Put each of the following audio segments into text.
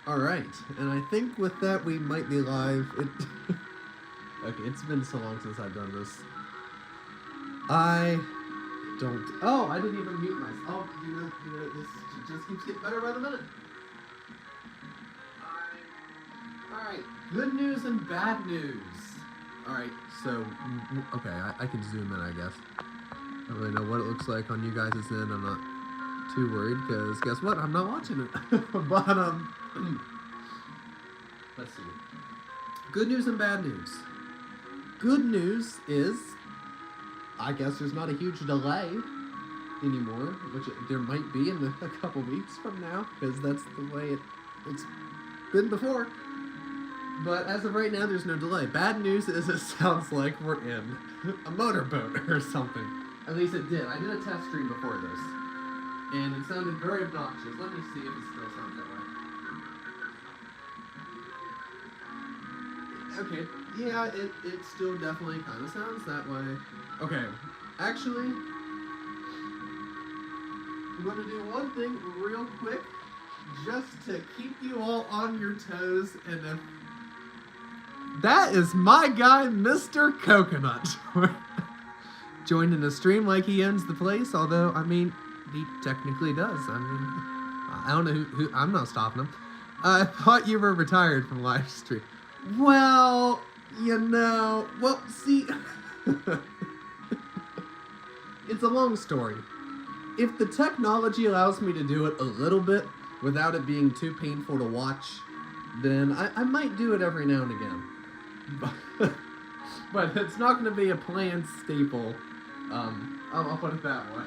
Alright, and I think with that we might be live. Okay, it's been so long since I've done this. I don't... Oh, I didn't even mute myself. Oh, this just keeps getting better by the minute. Alright, good news and bad news. Alright, so, okay, I can zoom in, I guess. I don't really know what it looks like on you guys' end. I'm not too worried, because guess what? I'm not watching it. But, let's see. Good news and bad news. Good news is, I guess there's not a huge delay anymore, which there might be in a couple weeks from now, because that's the way it's been before. But as of right now, there's no delay. Bad news is it sounds like we're in a motorboat or something. At least it did. I did a test stream before this, and it sounded very obnoxious. Let me see if it still sounds that way. Okay, yeah, it still definitely kind of sounds that way. Okay, actually, I'm going to do one thing real quick, just to keep you all on your toes, and if... That is my guy, Mr. Coconut. Joining the stream like he owns the place, although, I mean, he technically does. I mean, I don't know who I'm not stopping him. I thought you were retired from live stream. Well, you know, well, see, it's a long story. If the technology allows me to do it a little bit without it being too painful to watch, then I might do it every now and again. But it's not going to be a planned staple. I'll put it that way.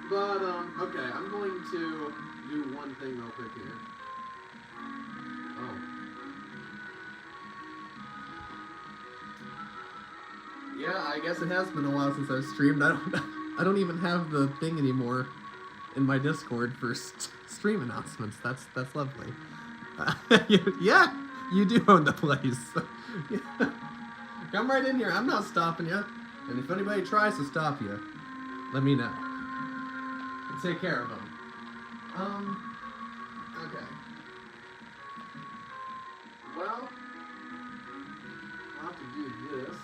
But, okay, I'm going to do one thing real quick here. Oh. Yeah, I guess it has been a while since I've streamed. I don't even have the thing anymore in my Discord for stream announcements. That's lovely. Yeah, you do own the place. Yeah. Come right in here. I'm not stopping you. And if anybody tries to stop you, let me know. And take care of them. Okay. Well, I'll have to do this.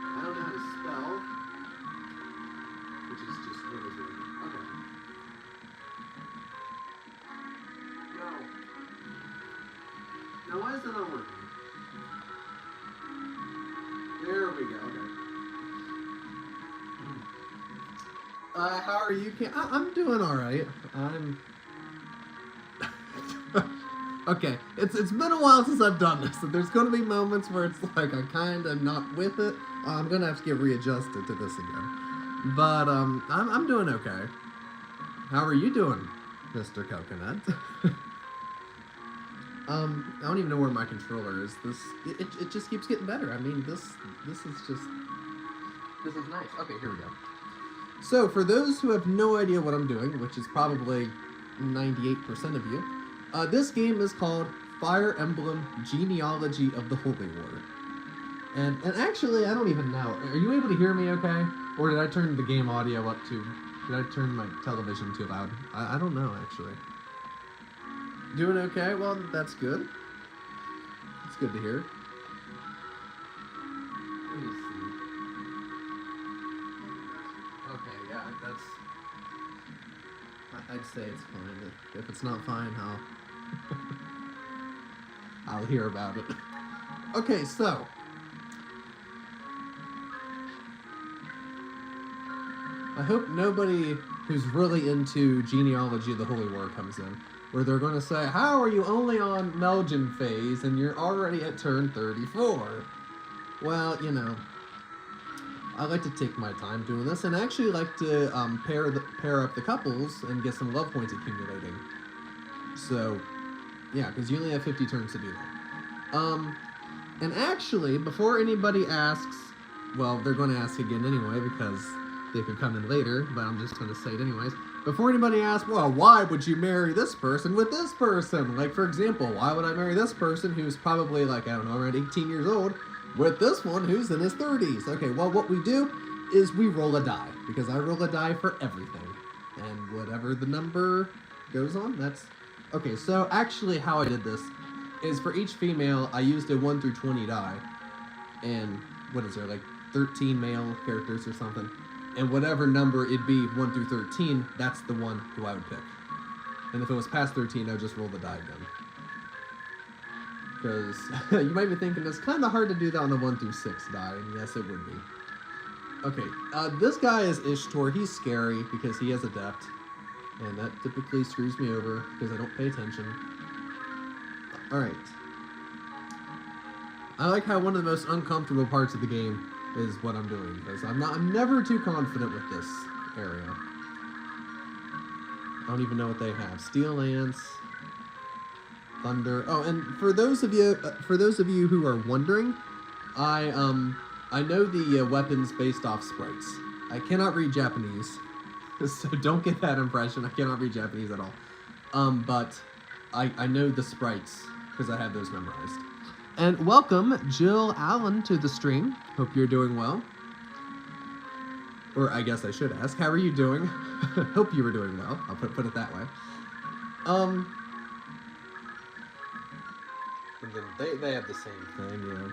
I don't know how to spell, which is just really good. Okay. No. Now why is that not working? There we go, okay. How are you? I'm doing alright. Okay, it's been a while since I've done this, so there's gonna be moments where it's like I kinda not with it. I'm gonna have to get readjusted to this again. But, I'm doing okay. How are you doing, Mr. Coconut? I don't even know where my controller is. It just keeps getting better. I mean, this is nice. Okay, here we go. So, for those who have no idea what I'm doing, which is probably 98% of you, this game is called Fire Emblem Genealogy of the Holy War. And actually, I don't even know. Are you able to hear me okay? Or did I turn the game audio up too? Did I turn my television too loud? I don't know, actually. Doing okay? Well, that's good. It's good to hear. Let me see. Okay, yeah, that's... I'd say it's fine. If it's not fine, I'll hear about it. Okay, so... I hope nobody who's really into Genealogy of the Holy War comes in, where they're going to say, how are you only on Melgen phase and you're already at turn 34? Well, you know, I like to take my time doing this, and I actually like to pair up the couples and get some love points accumulating. So, yeah, because you only have 50 turns to do that. And actually, before anybody asks, well, they're going to ask again anyway, because they could come in later, but I'm just going to say it anyways. Before anybody asks, well, why would you marry this person with this person? Like, for example, why would I marry this person who's probably, like, I don't know, around 18 years old with this one who's in his 30s? Okay, well, what we do is we roll a die, because I roll a die for everything. And whatever the number goes on, that's... Okay, so actually how I did this is for each female, I used a 1 through 20 die. And, what is there, like 13 male characters or something? And whatever number it'd be 1 through 13, that's the one who I would pick. And if it was past 13, I would just roll the die again. Because you might be thinking it's kind of hard to do that on the 1 through 6 die, and yes, it would be. Okay, this guy is Ishtor. He's scary because he has Adept, and that typically screws me over because I don't pay attention. Alright. I like how one of the most uncomfortable parts of the game is what I'm doing, because I'm never too confident with this area. I don't even know what they have. Steel Lance, Thunder. Oh, and for those of you who are wondering, I know the weapons based off sprites. I cannot read Japanese, so don't get that impression. I cannot read Japanese at all. But I know the sprites because I have those memorized. And welcome, Jill Allen, to the stream. Hope you're doing well. Or I guess I should ask, how are you doing? Hope you were doing well. I'll put it that way. And then they have the same thing, yeah.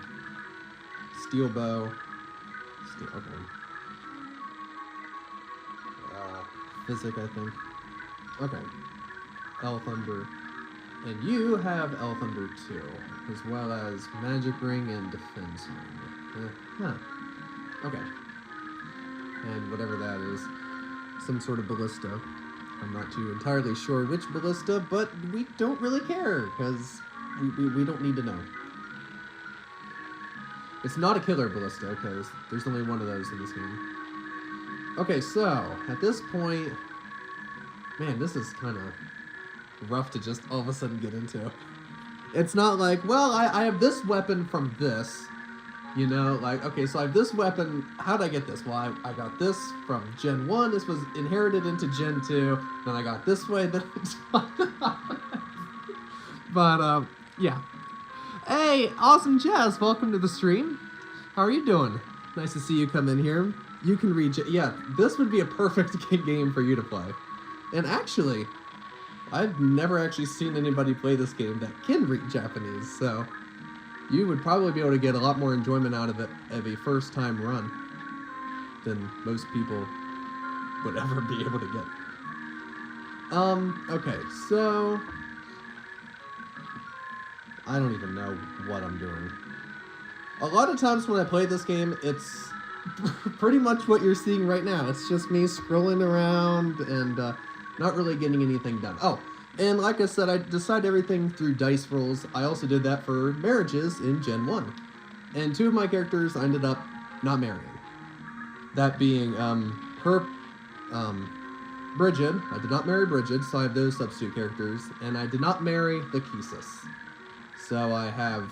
Steel bow. Okay. Physic, I think. Okay. Thunder. And you have Thunder too, as well as Magic Ring and Defense Ring. Okay. And whatever that is, some sort of ballista. I'm not too entirely sure which ballista, but we don't really care, because we don't need to know. It's not a killer ballista, because there's only one of those in this game. Okay, so, at this point... Man, this is kind of rough to just all of a sudden get into. It's not like, well, I have this weapon from this, you know, like, okay, so I have this weapon, how did I get this? Well, I got this from Gen 1, this was inherited into Gen 2, then I got this way, then but, yeah. Hey, Awesome Jazz, welcome to the stream. How are you doing? Nice to see you come in here. You can read, yeah, this would be a perfect game for you to play. And actually, I've never actually seen anybody play this game that can read Japanese, so you would probably be able to get a lot more enjoyment out of it of a first-time run than most people would ever be able to get. Okay, so... I don't even know what I'm doing. A lot of times when I play this game, it's pretty much what you're seeing right now. It's just me scrolling around and not really getting anything done. Oh, and like I said, I decide everything through dice rolls. I also did that for marriages in Gen 1. And 2 of my characters I ended up not marrying. That being Bridget. I did not marry Bridget, so I have those substitute characters. And I did not marry the Kisus. So I have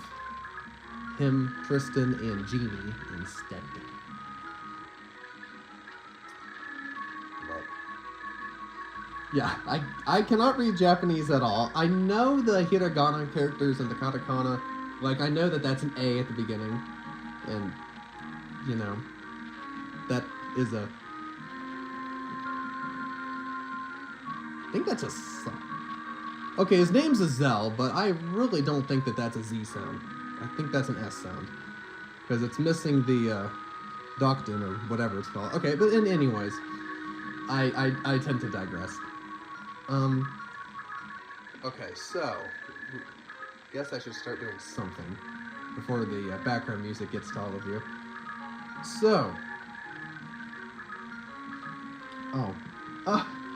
him, Tristan, and Jeannie instead. Yeah, I cannot read Japanese at all. I know the hiragana characters and the katakana. Like, I know that that's an A at the beginning. And, you know, that is a... I think that's a... Okay, his name's Azel, but I really don't think that that's a Z sound. I think that's an S sound. Because it's missing the, Doctin, or whatever it's called. Okay, but anyways, I tend to digress. Okay, so, guess I should start doing something before the background music gets to all of you. So,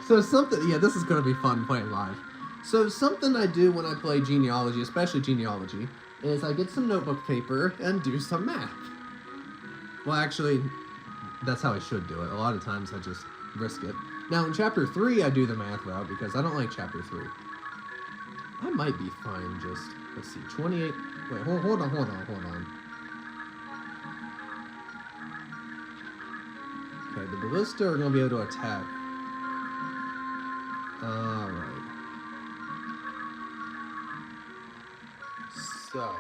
so something, yeah, this is going to be fun playing live. So something I do when I play Genealogy, especially Genealogy, is I get some notebook paper and do some math. Well, actually, that's how I should do it. A lot of times I just risk it. Now, in Chapter 3, I do the math route because I don't like Chapter 3. I might be fine just, let's see, 28... Wait, hold on. Okay, Okay, the ballista are gonna be able to attack. Alright. So.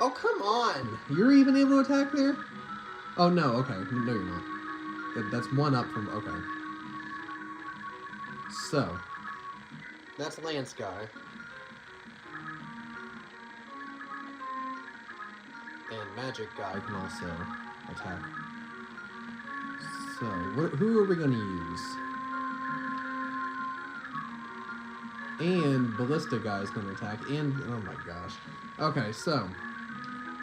Oh, come on! You're even able to attack there? Oh, no, okay. No, you're not. That's one up from... Okay. So. That's Lance Guy. And Magic Guy can also attack. So, who are we going to use? And Ballista Guy is going to attack. And, oh my gosh. Okay, so,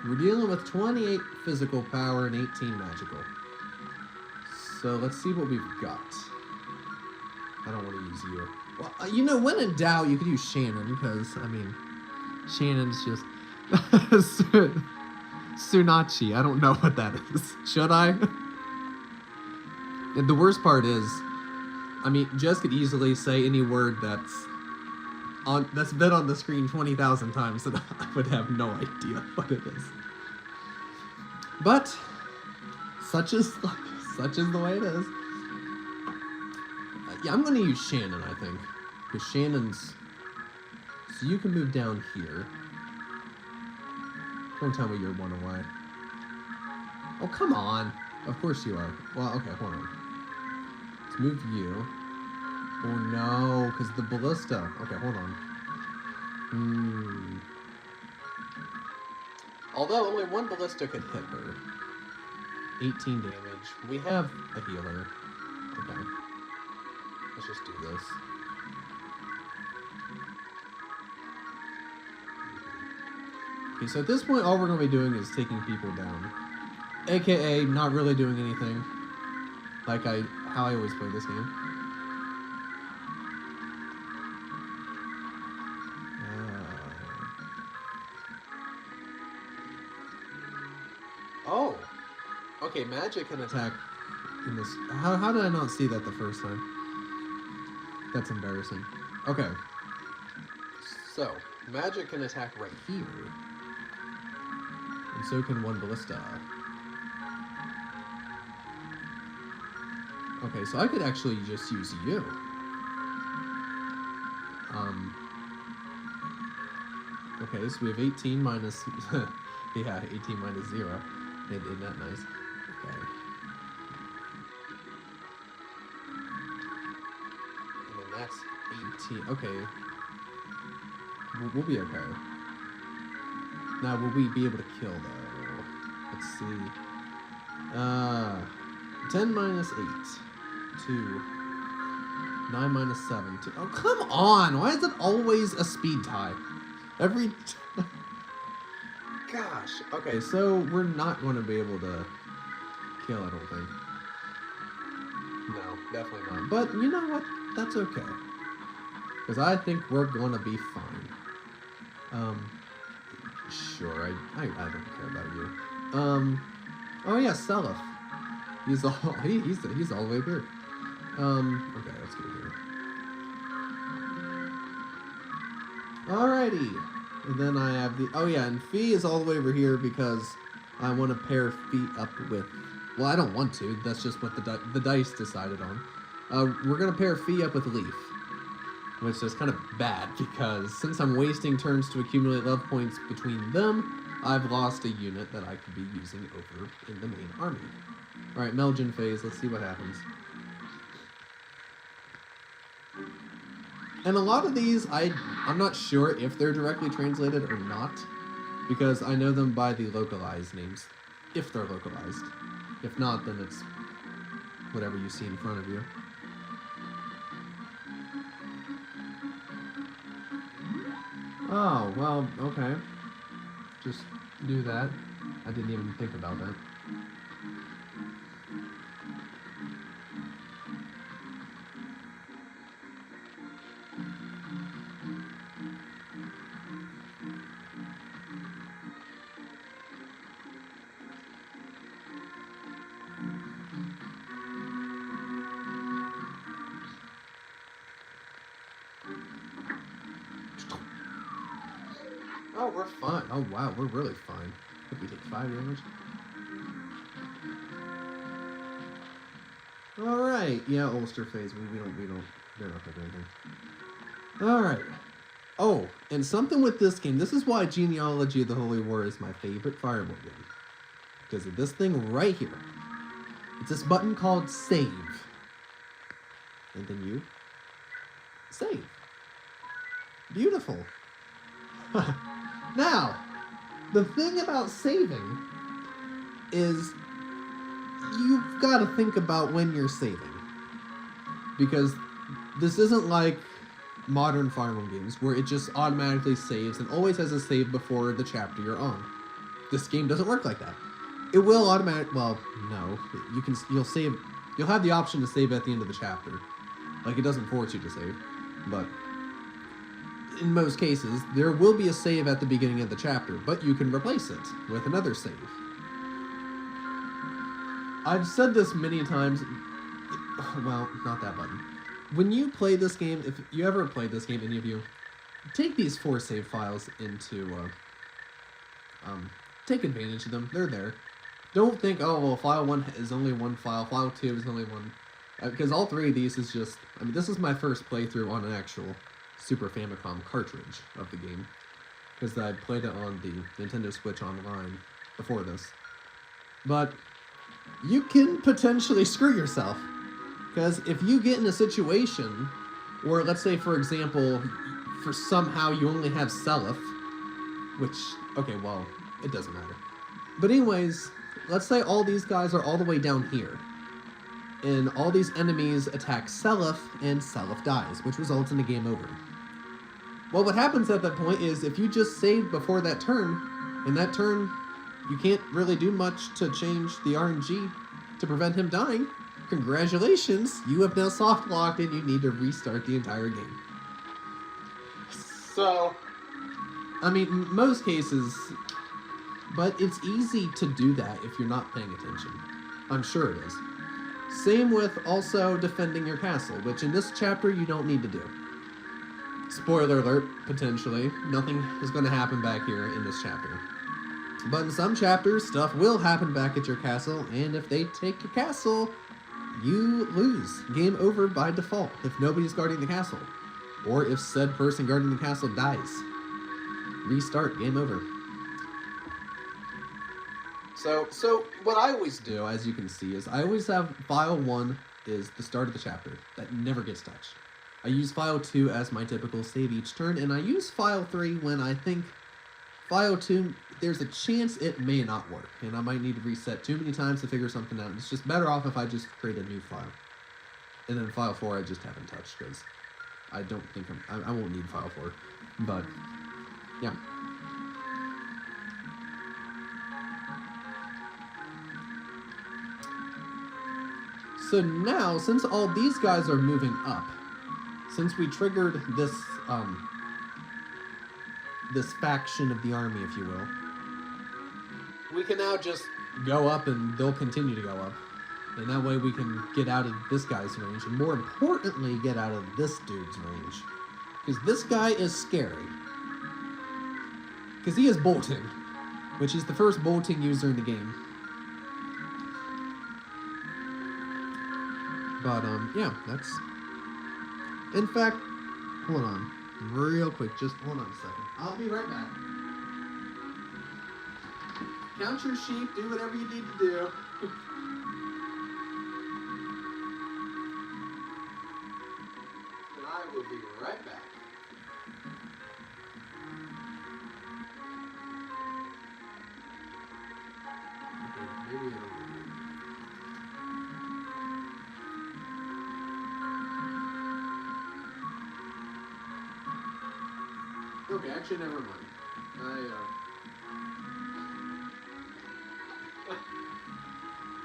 we're dealing with 28 physical power and 18 magical. So, let's see what we've got. I don't want to use you. Well, you know, when in doubt, you could use Shannon, because, I mean, Shannon's just... Tsunachi, I don't know what that is. Should I? And the worst part is, I mean, Jess could easily say any word that's been on the screen 20,000 times, and I would have no idea what it is. But such is the way it is. Yeah, I'm gonna use Shannon, I think, because Shannon's. So you can move down here. Don't tell me you're one away. Oh, come on. Of course you are. Well, okay, hold on. Let's move you. Oh, no, because the ballista. Okay, hold on. Although only one ballista could hit her. 18 damage. We have a healer. Okay. Let's just do this. Okay, so at this point, all we're going to be doing is taking people down. AKA, not really doing anything. Like how I always play this game. Oh! Okay, magic can attack in this... How did I not see that the first time? That's embarrassing. Okay. So, magic can attack right here. And so can one ballista. Okay, so I could actually just use you. Okay, so we have 18 minus... yeah, 18 minus 0. Isn't that nice? Okay. And then that's 18. Okay. We'll be okay. Now, will we be able to kill, though? Let's see. 10 minus 8. 2. 9 minus 7. 2. Oh, come on! Why is it always a speed tie? Every... Gosh. Okay, so we're not going to be able to kill, I don't think. No, definitely not. But you know what? That's okay. Because I think we're going to be fine. Sure, I don't care about you. Oh yeah, Seliph. He's all he's all the way here. Okay, let's go here. Alrighty. And then I have the... Oh, yeah, and Fee is all the way over here because I want to pair Fee up with... Well, I don't want to. That's just what the dice decided on. We're going to pair Fee up with Leaf. Which is kind of bad because since I'm wasting turns to accumulate love points between them, I've lost a unit that I could be using over in the main army. Alright, Melgen phase. Let's see what happens. And a lot of these, I'm not sure if they're directly translated or not, because I know them by the localized names, if they're localized. If not, then it's whatever you see in front of you. Oh, well, okay. Just do that. I didn't even think about that. Oh, we're fine. Oh, wow, we're really fine. If we take 5 damage. Alright, yeah, Ulster phase. We don't, they're not gonna do anything. Alright. Oh, and something with this game, this is why Genealogy of the Holy War is my favorite Fire Emblem game. Because of this thing right here. It's this button called Save. And then you save. Beautiful. Now, the thing about saving is you've got to think about when you're saving. Because this isn't like modern Fire Emblem games where it just automatically saves and always has a save before the chapter you're on. This game doesn't work like that. It will well, no. You'll have the option to save at the end of the chapter. Like, it doesn't force you to save. But in most cases, there will be a save at the beginning of the chapter, but you can replace it with another save. I've said this many times. Well, not that button. When you play this game, if you ever played this game, any of you, take these 4 save files into, take advantage of them. They're there. Don't think, oh, well, file 1 is only 1 file, file 2 is only 1. Because all 3 of these is just, this is my first playthrough on an actual Super Famicom cartridge of the game. Because I played it on the Nintendo Switch Online before this. But you can potentially screw yourself. Because if you get in a situation where, let's say, for example, for somehow you only have Seliph, which, okay, well, it doesn't matter. But anyways, let's say all these guys are all the way down here. And all these enemies attack Seliph, and Seliph dies, which results in a game over. Well, what happens at that point is if you just saved before that turn, in that turn, you can't really do much to change the RNG to prevent him dying. Congratulations, you have now soft locked and you need to restart the entire game. So, most cases, but it's easy to do that if you're not paying attention. I'm sure it is. Same with also defending your castle, which in this chapter you don't need to do. Spoiler alert, potentially. Nothing is going to happen back here in this chapter. But in some chapters, stuff will happen back at your castle, and if they take your castle, you lose. Game over by default if nobody's guarding the castle. Or if said person guarding the castle dies. Restart, game over. So what I always do, as you can see, is I always have file 1 is the start of the chapter. That never gets touched. I use file 2 as my typical save each turn, and I use file 3 when I think file 2, there's a chance it may not work, and I might need to reset too many times to figure something out. It's just better off if I just create a new file. And then file 4 I just haven't touched, because I don't think I won't need file 4. But, yeah. So now, since all these guys are moving up, since we triggered this, this faction of the army, if you will, we can now just go up and they'll continue to go up. And that way we can get out of this guy's range, and more importantly, get out of this dude's range. Because this guy is scary. Because he is bolting, which is the first bolting user in the game. But, yeah, that's... In fact, hold on. Real quick, just hold on a second. I'll be right back. Count your sheep, do whatever you need to do. And I will be right back. Okay, maybe it'll... Okay, actually, never mind.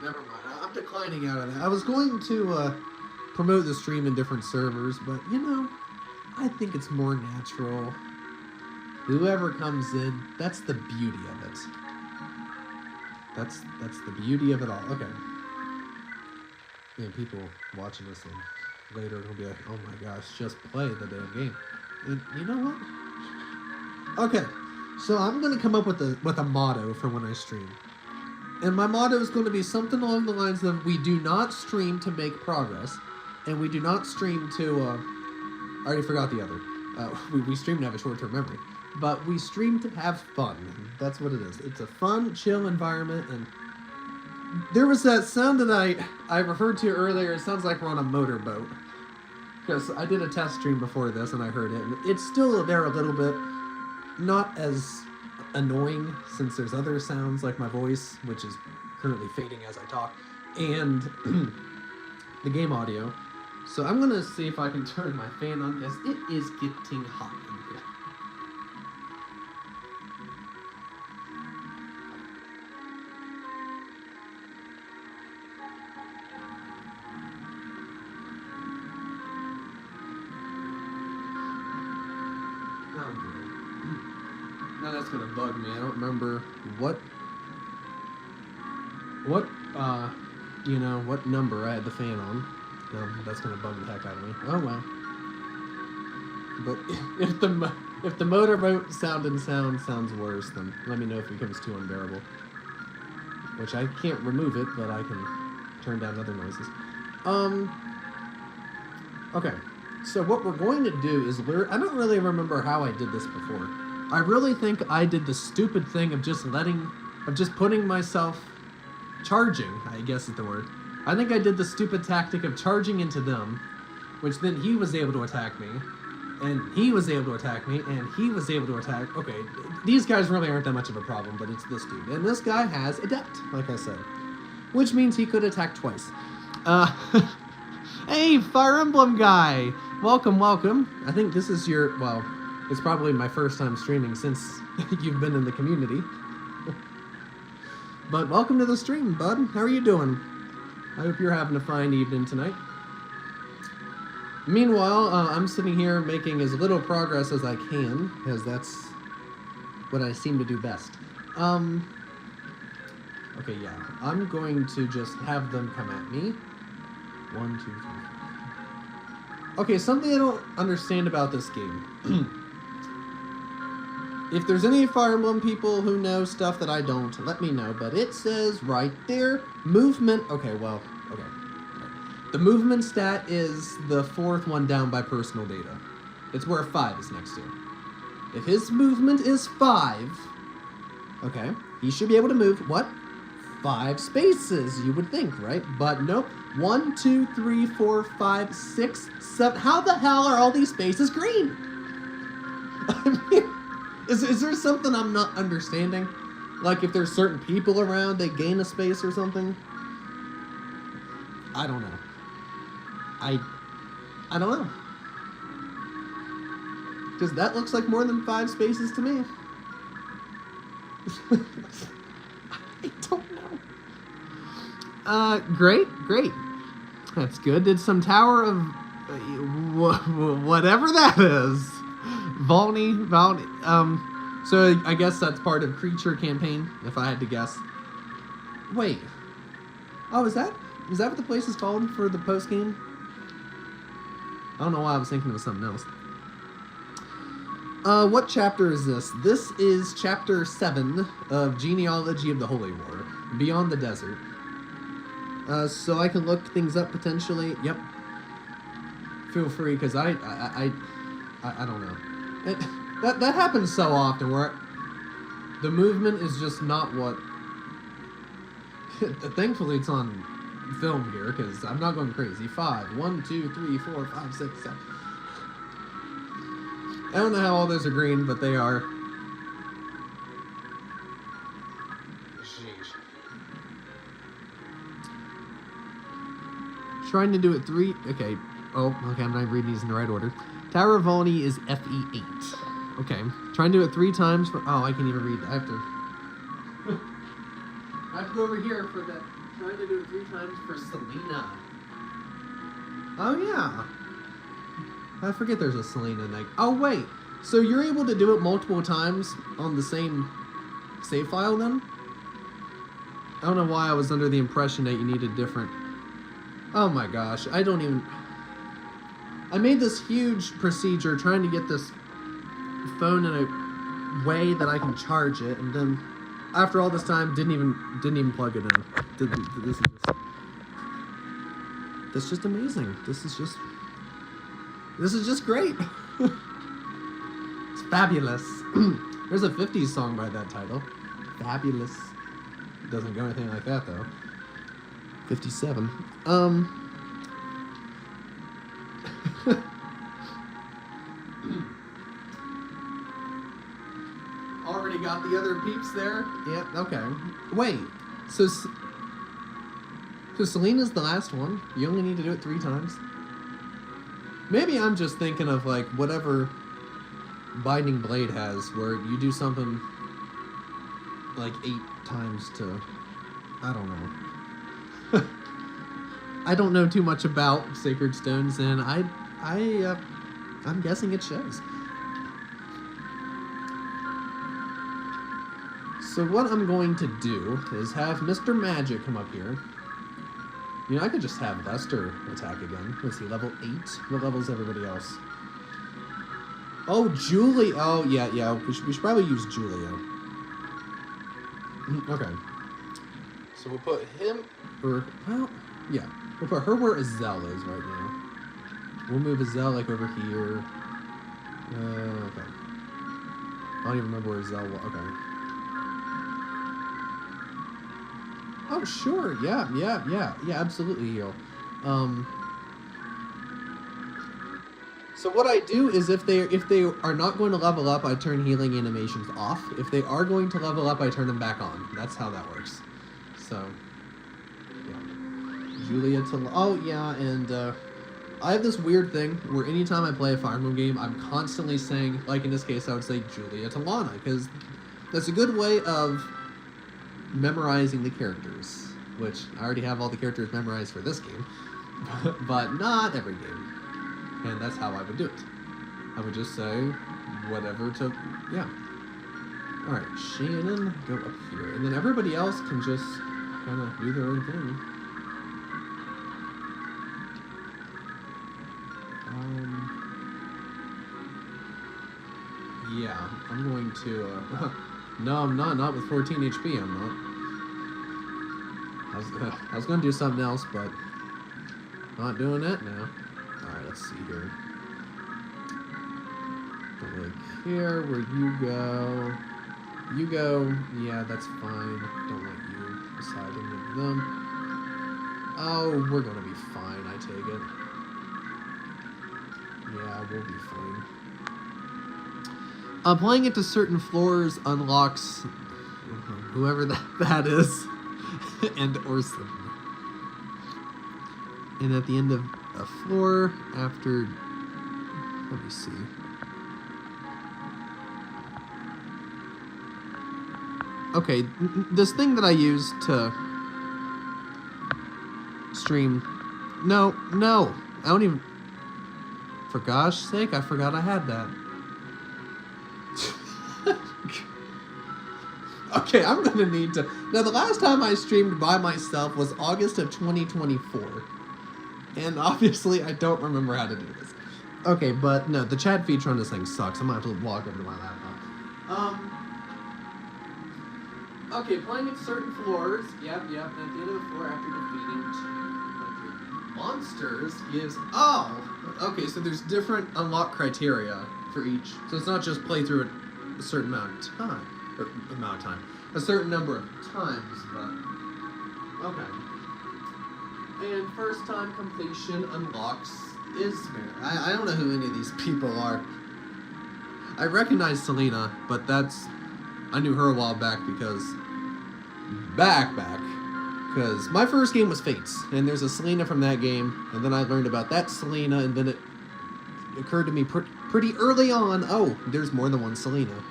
Never mind. I'm declining out of that. I was going to promote the stream in different servers, but, you know, I think it's more natural. Whoever comes in, that's the beauty of it. That's the beauty of it all. Okay. Man, people watching this later will be like, oh my gosh, just play the damn game. And you know what? Okay, so I'm gonna come up with a motto for when I stream. And my motto is going to be something along the lines of, we do not stream to make progress, and we do not stream to, I already forgot the other. We stream to have a short-term memory. But we stream to have fun. That's what it is. It's a fun, chill environment, and there was that sound that I referred to earlier. It sounds like we're on a motorboat. Because I did a test stream before this, and I heard it. And it's still there a little bit. Not as annoying, since there's other sounds like my voice, which is currently fading as I talk, and the game audio. So I'm gonna see if I can turn my fan on, because it is getting hot in here. Now that's gonna bug me. I don't remember what number I had the fan on. No, that's gonna bug the heck out of me. Oh well. But if the motorboat sound sounds worse, then let me know if it becomes too unbearable. Which I can't remove it, but I can turn down other noises. Okay. So what we're going to do is I don't really remember how I did this before. I really think I did the stupid thing of just putting myself charging, I guess is the word. I think I did the stupid tactic of charging into them, which then he was able to attack me, and he was able to attack me, and he was able to attack... Okay, these guys really aren't that much of a problem, but it's this dude. And this guy has Adept, like I said, which means he could attack twice. Hey, Fire Emblem guy! Welcome, welcome. I think this is your... Well, it's probably my first time streaming since you've been in the community. But welcome to the stream, bud. How are you doing? I hope you're having a fine evening tonight. Meanwhile, I'm sitting here making as little progress as I can, because that's what I seem to do best. Okay, yeah. I'm going to just have them come at me. 1, 2, 3, 4. Okay, something I don't understand about this game. If there's any Fire Emblem people who know stuff that I don't, let me know. But it says right there, movement... Okay, well, okay. The movement stat is the 4th one down by personal data. It's where 5 is next to. If his movement is 5, okay, he should be able to move, what? 5 spaces, you would think, right? But nope. 1, 2, 3, 4, 5, 6, 7... How the hell are all these spaces green? I mean... Is there something I'm not understanding? Like if there's certain people around, they gain a space or something? I don't know. I don't know. Because that looks like more than 5 spaces to me. I don't know. Great. That's good. Did some Tower of... whatever that is. Volney, so I guess that's part of Creature Campaign, if I had to guess. Wait. Oh, is that what the place is called for the post-game? I don't know why I was thinking of something else. What chapter is this? This is chapter 7 of Genealogy of the Holy War, Beyond the Desert. So I can look things up potentially. Yep. Feel free, because I don't know. That happens so often where the movement is just not what... Thankfully it's on film here, because I'm not going crazy. 5, 1, 2, 3, 4, 5, 6, 7. I don't know how all those are green, but they are. Sheesh. Trying to do it 3... Okay. Oh, okay, I'm not reading these in the right order. Tower of Volney is FE8. Okay. Try and do it 3 times for... Oh, I can't even read. I have to go over here for that. Trying to do it 3 times for Selena. Oh, yeah. I forget there's a Selena night. Oh, wait. So you're able to do it multiple times on the same save file, then? I don't know why I was under the impression that you needed different... Oh, my gosh. I don't even... I made this huge procedure trying to get this phone in a way that I can charge it, and then After all this time, didn't even plug it in. This is just amazing. This is just great. It's fabulous. There's a 50s song by that title. Fabulous. It doesn't go anything like that though. 57. Already got the other peeps there? Yep, okay. Wait, so Selena's the last one? You only need to do it 3 times? Maybe I'm just thinking of, like, whatever Binding Blade has, where you do something, like, 8 times to... I don't know. I don't know too much about Sacred Stones, and I'm guessing it shows. So what I'm going to do is have Mr. Magic come up here. You know, I could just have Lester attack again. Let's see, level 8? What level is everybody else? Oh, Julie. Oh, yeah. We should probably use Julia. Okay. So we'll put him, or, well, yeah. We'll put her where Azelle is right now. We'll move Azelle, like, over here. Okay. I don't even remember where Azelle was. Okay. Oh, sure. Yeah, absolutely heal. So what I do is if they are not going to level up, I turn healing animations off. If they are going to level up, I turn them back on. That's how that works. So, yeah. Julia to... Oh, yeah, and I have this weird thing where anytime I play a Fire Emblem game, I'm constantly saying, like in this case, I would say Julia to Lana, because that's a good way of memorizing the characters, which I already have all the characters memorized for this game, but not every game. And that's how I would do it. I would just say whatever to, yeah. Alright, Shannon, go up here. And then everybody else can just kind of do their own thing. Yeah, I'm going to, no, I'm not with 14 HP, I'm not. I was going to do something else, but not doing that now. Alright, let's see here. Like here, where you go. You go, yeah, that's fine. Don't want you beside any of them. Oh, we're going to be fine, I take it. Yeah, we'll be fine. Playing it to certain floors unlocks whoever that is, and Orson. And at the end of a floor, after, let me see. Okay, this thing that I use to stream, no, I don't even, for gosh sake, I forgot I had that. Okay, I'm gonna need to... Now, the last time I streamed by myself was August of 2024. And obviously, I don't remember how to do this. Okay, but no, the chat feature on this thing sucks. I'm gonna have to walk over to my laptop. Okay, playing at certain floors. Yep, at the end of the floor after defeating 200 monsters gives... Oh! Okay, so there's different unlock criteria for each. So it's not just play through a certain amount of time. A certain number of times, but okay. And first time completion unlocks Ismir. I don't know who any of these people are. I recognize Selena, but I knew her a while back because because my first game was Fates, and there's a Selena from that game, and then I learned about that Selena, and then it occurred to me pretty early on, oh, there's more than one Selena.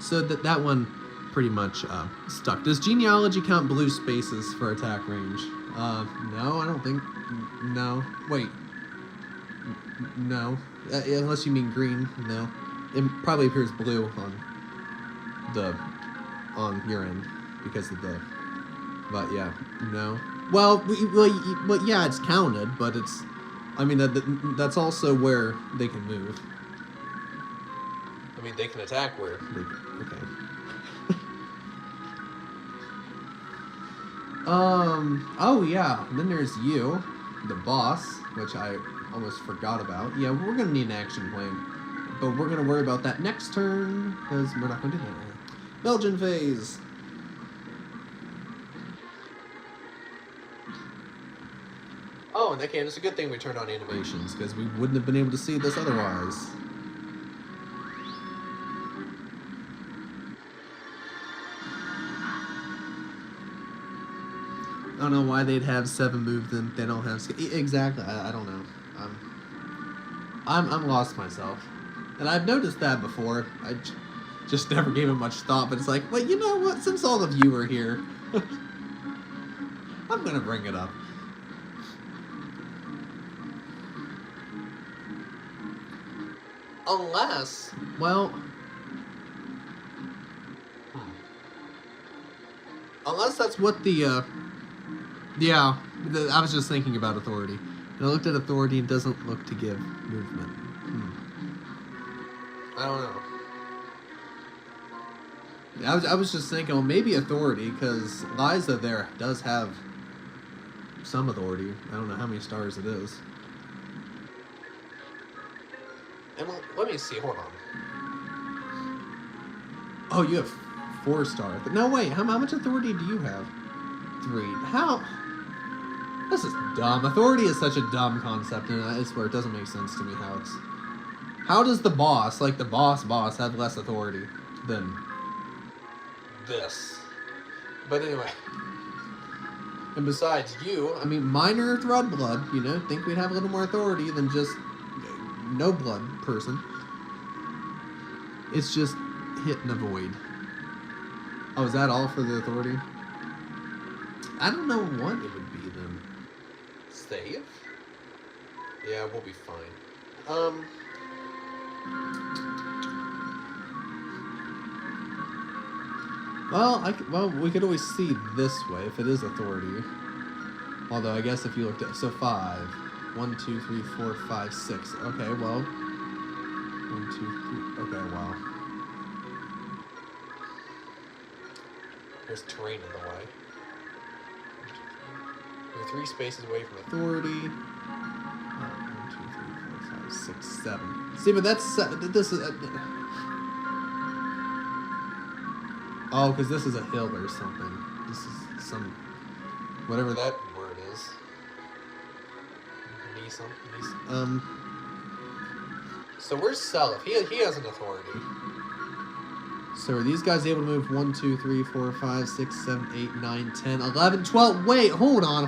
So that one pretty much stuck. Does genealogy count blue spaces for attack range? No, I don't think... No. Wait. No. Unless you mean green, no. It probably appears blue on your end because of the... But yeah, no. Well, yeah, it's counted, but it's... I mean, that's also where they can move. I mean, they can attack where they... Okay. Oh yeah, and then there's you, the boss, which I almost forgot about. Yeah, we're gonna need an action plan. But we're gonna worry about that next turn, because we're not gonna do that. Belgian phase! Oh, in that case, it's a good thing we turned on animations, because we wouldn't have been able to see this otherwise. I don't know why they'd have 7 moves and they don't have... Exactly, I don't know. I'm lost myself. And I've noticed that before. I just never gave it much thought, but it's like, well, you know what? Since all of you are here, I'm gonna bring it up. Unless, well... Unless that's what the, yeah, I was just thinking about authority. And I looked at authority and it doesn't look to give movement. I don't know. I was just thinking, well, maybe authority, because Liza there does have some authority. I don't know how many stars it is. And let me see, hold on. Oh, you have 4 stars. No, wait, how much authority do you have? 3. How? This is dumb. Authority is such a dumb concept, and I swear it doesn't make sense to me how it's... How does the boss, like the boss, have less authority than this? But anyway. And besides you, I mean, minor Thrud Blood, you know, think we'd have a little more authority than just no blood person. It's just hit and avoid. Oh, is that all for the authority? I don't know what it would be then. Save? Yeah, we'll be fine. Well, we could always see this way if it is authority. Although I guess if you looked at 5, 1, 2, 3, 4, 5, 6. Okay, well, 1, 2, 3. Okay, well, there's terrain in the way. We're 3 spaces away from authority. 1, 2, 3, 4, 5, 6, 7. See, but that's this is. Oh, because this is a hill or something. This is some... Whatever that word is. So where's Seliph? He has an authority. So are these guys able to move 1, 2, 3, 4, 5, 6, 7, 8, 9, 10, 11, 12... Wait, hold on.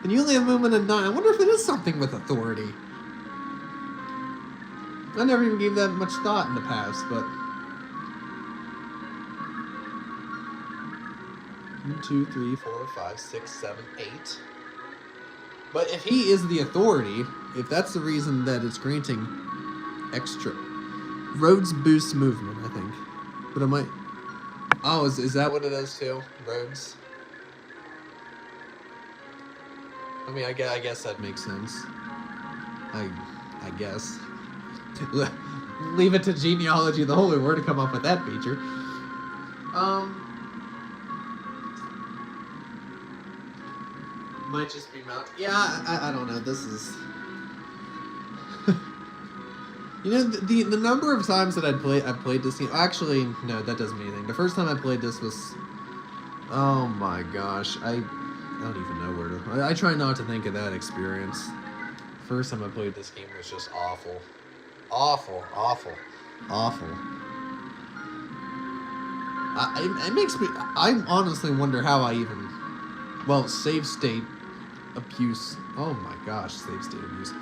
And you only have movement of 9. I wonder if it is something with authority. I never even gave that much thought in the past, but... 1, 2, 3, 4, 5, 6, 7, 8. But if he is the authority, if that's the reason that it's granting extra... Roads boosts movement, I think. But it might... Oh, is that what it is too? Roads? I mean, I guess that makes sense. I guess. Leave it to Genealogy of the Holy War to come up with that feature. Might just be mount. Yeah, I don't know. This is... You know, the number of times that I've played this game... Actually, no, that doesn't mean anything. The first time I played this was... Oh my gosh. I don't even know where to... I try not to think of that experience. First time I played this game was just awful. Awful. It makes me... I honestly wonder how I even... Well, save state abuse. Oh my gosh, save state abuse.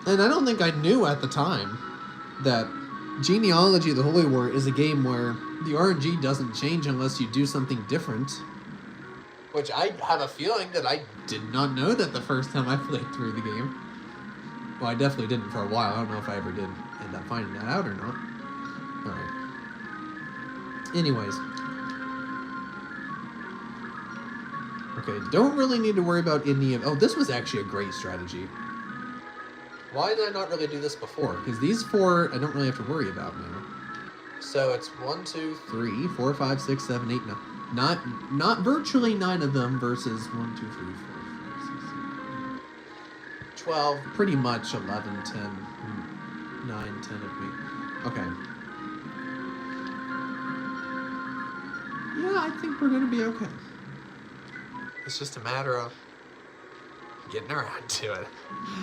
And I don't think I knew at the time that Genealogy of the Holy War is a game where the RNG doesn't change unless you do something different. Which I have a feeling that I did not know that the first time I played through the game. Well, I definitely didn't for a while. I don't know if I ever did end up finding that out or not. Alright. Anyways. Okay, don't really need to worry about any of... Oh, this was actually a great strategy. Why did I not really do this before? Because these 4, I don't really have to worry about now. So it's 1, 2, 3, 4, 5, 6, 7, 8, 9. Not virtually 9 of them versus 1, 2, 3, 4, 5, 6, 7, 12. Pretty much 11, 10, 9, 10 of me. Okay. Yeah, I think we're gonna be okay. It's just a matter of getting around to it.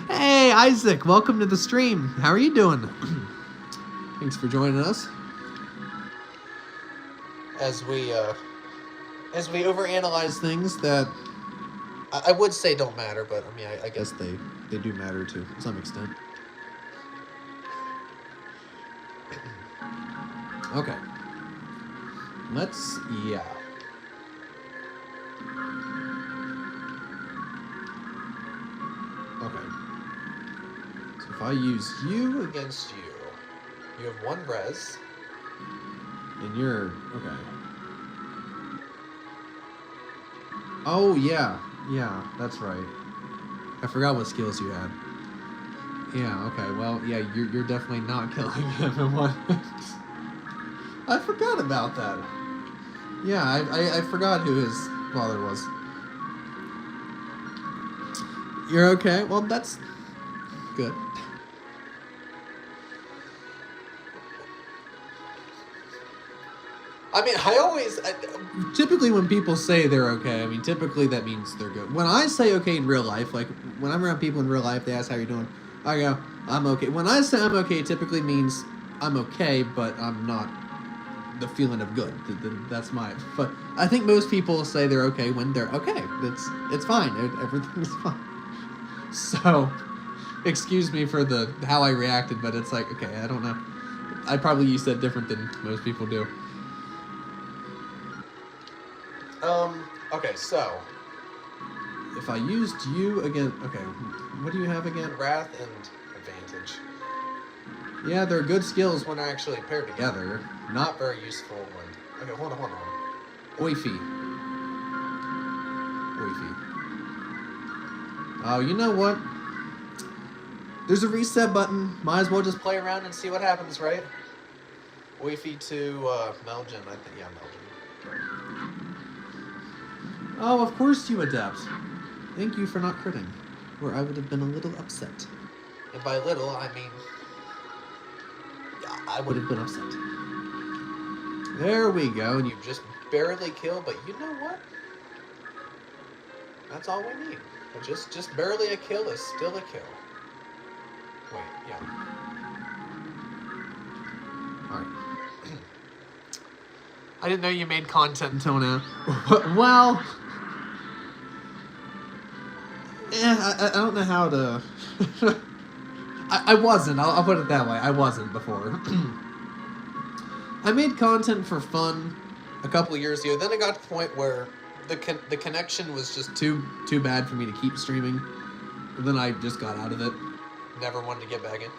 Hey, Isaac, welcome to the stream. How are you doing? Thanks for joining us. As we overanalyze things that I would say don't matter, but I mean, I guess they do matter to some extent. Okay. Yeah. Okay. So if I use you against you, you have 1 res, and you're, okay. Oh, yeah, that's right. I forgot what skills you had. Yeah, okay, well, yeah, you're definitely not killing him in 1. I forgot about that. Yeah, I forgot who his father was. You're okay? Well, that's good. I mean, typically when people say they're okay, I mean, typically that means they're good. When I say okay in real life, like, when I'm around people in real life, they ask how you're doing, I go, I'm okay. When I say I'm okay, it typically means I'm okay, but I'm not the feeling of good. That's but I think most people say they're okay when they're okay. It's fine. Everything's fine. So, excuse me for how I reacted, but it's like, okay, I don't know. I probably use that different than most people do. Okay, so if I used you again, okay, what do you have again? Wrath and Advantage. Yeah, they're good skills when they're actually paired together. Not very useful when... Okay, hold on. Oifi. Oh, you know what? There's a reset button. Might as well just play around and see what happens, right? Oifi to Melgen, I think. Yeah, Melgen. Oh, of course you adapt. Thank you for not critting, or I would have been a little upset. And by little, I mean... Yeah, I would have been upset. There we go, and you just barely kill, but you know what? That's all we need. Just barely a kill is still a kill. Wait, yeah. Alright. I didn't know you made content until now. Well... I don't know how to... I wasn't. I'll put it that way. I wasn't before. I made content for fun a couple of years ago. Then it got to the point where the connection was just too bad for me to keep streaming. And then I just got out of it. Never wanted to get back in.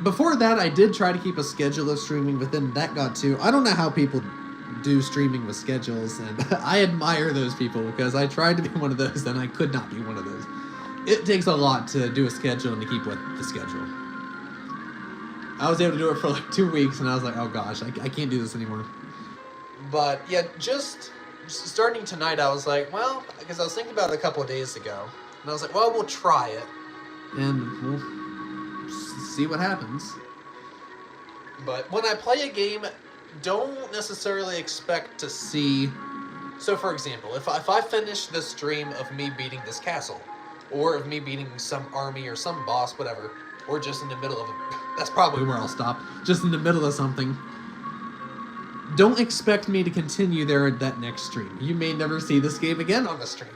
Before that, I did try to keep a schedule of streaming, but then that got too... I don't know how people do streaming with schedules, and I admire those people because I tried to be one of those and I could not be one of those. It takes a lot to do a schedule and to keep with the schedule. I was able to do it for like 2 weeks and I was like, oh gosh, I can't do this anymore. But yeah, just starting tonight, I was like, well, because I was thinking about it a couple of days ago, and I was like, well, we'll try it and we'll see what happens. But when I play a game, don't necessarily expect to see... So, for example, if I finish the stream of me beating this castle, or of me beating some army or some boss, whatever, or just in the middle of it, that's probably where I'll stop, just in the middle of something, don't expect me to continue there at that next stream. You may never see this game again on the stream.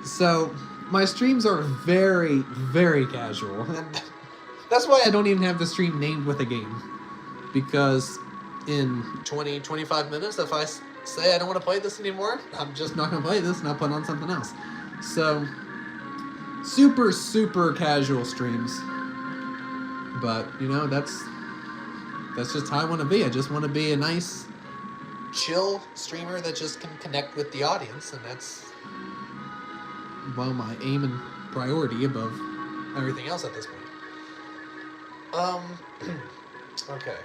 So, my streams are very, very casual. And that's why I don't even have the stream named with a game. Because in 20, 25 minutes, if I say I don't want to play this anymore, I'm just not going to play this and I'll put on something else. So, super, super casual streams. But, you know, that's just how I want to be. I just want to be a nice, chill streamer that just can connect with the audience. And that's, well, my aim and priority above everything else at this point. Okay.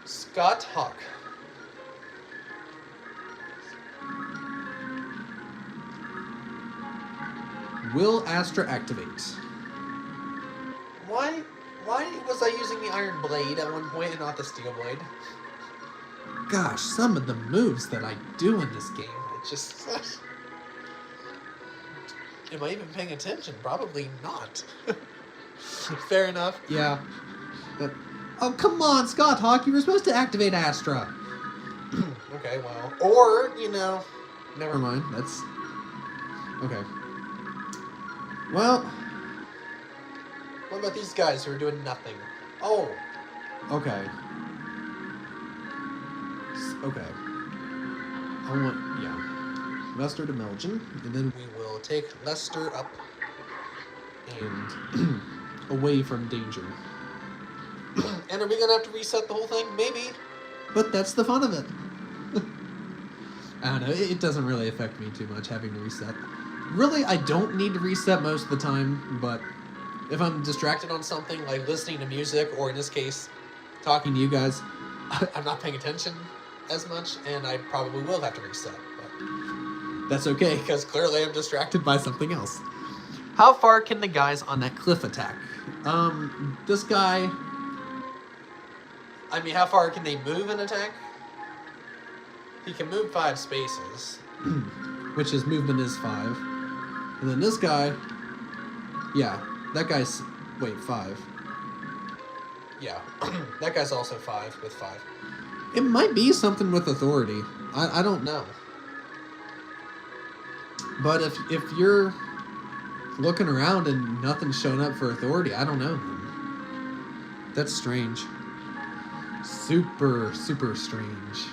Scott Hawk. Will Astra activate? Why was I using the Iron Blade at one point and not the Steel Blade? Gosh, some of the moves that I do in this game. It just... Am I even paying attention? Probably not. Fair enough. Yeah. But, oh, come on, Scott Hawk. You were supposed to activate Astra. Okay, well. Or, you know... Never mind. That's... Okay. Well... What about these guys who are doing nothing? Oh! Okay. Okay. I want... Yeah. Lester to Melgen, and then We will take Lester up. and away from danger. And are we gonna have to reset the whole thing? Maybe. But that's the fun of it. I don't know, it doesn't really affect me too much having to reset. Really, I don't need to reset most of the time, but if I'm distracted on something, like listening to music, or in this case, talking to you guys, I'm not paying attention as much, and I probably will have to reset. But that's okay, because clearly I'm distracted by something else. How far can the guys on that cliff attack? This guy... I mean, how far can they move and attack? He can move 5 spaces. Which his movement is 5. And then this guy... Yeah, that guy's... Wait, 5. Yeah, that guy's also 5 with 5. It might be something with authority. I don't know. But if you're looking around and nothing's showing up for authority, I don't know. That's strange. Super, super strange.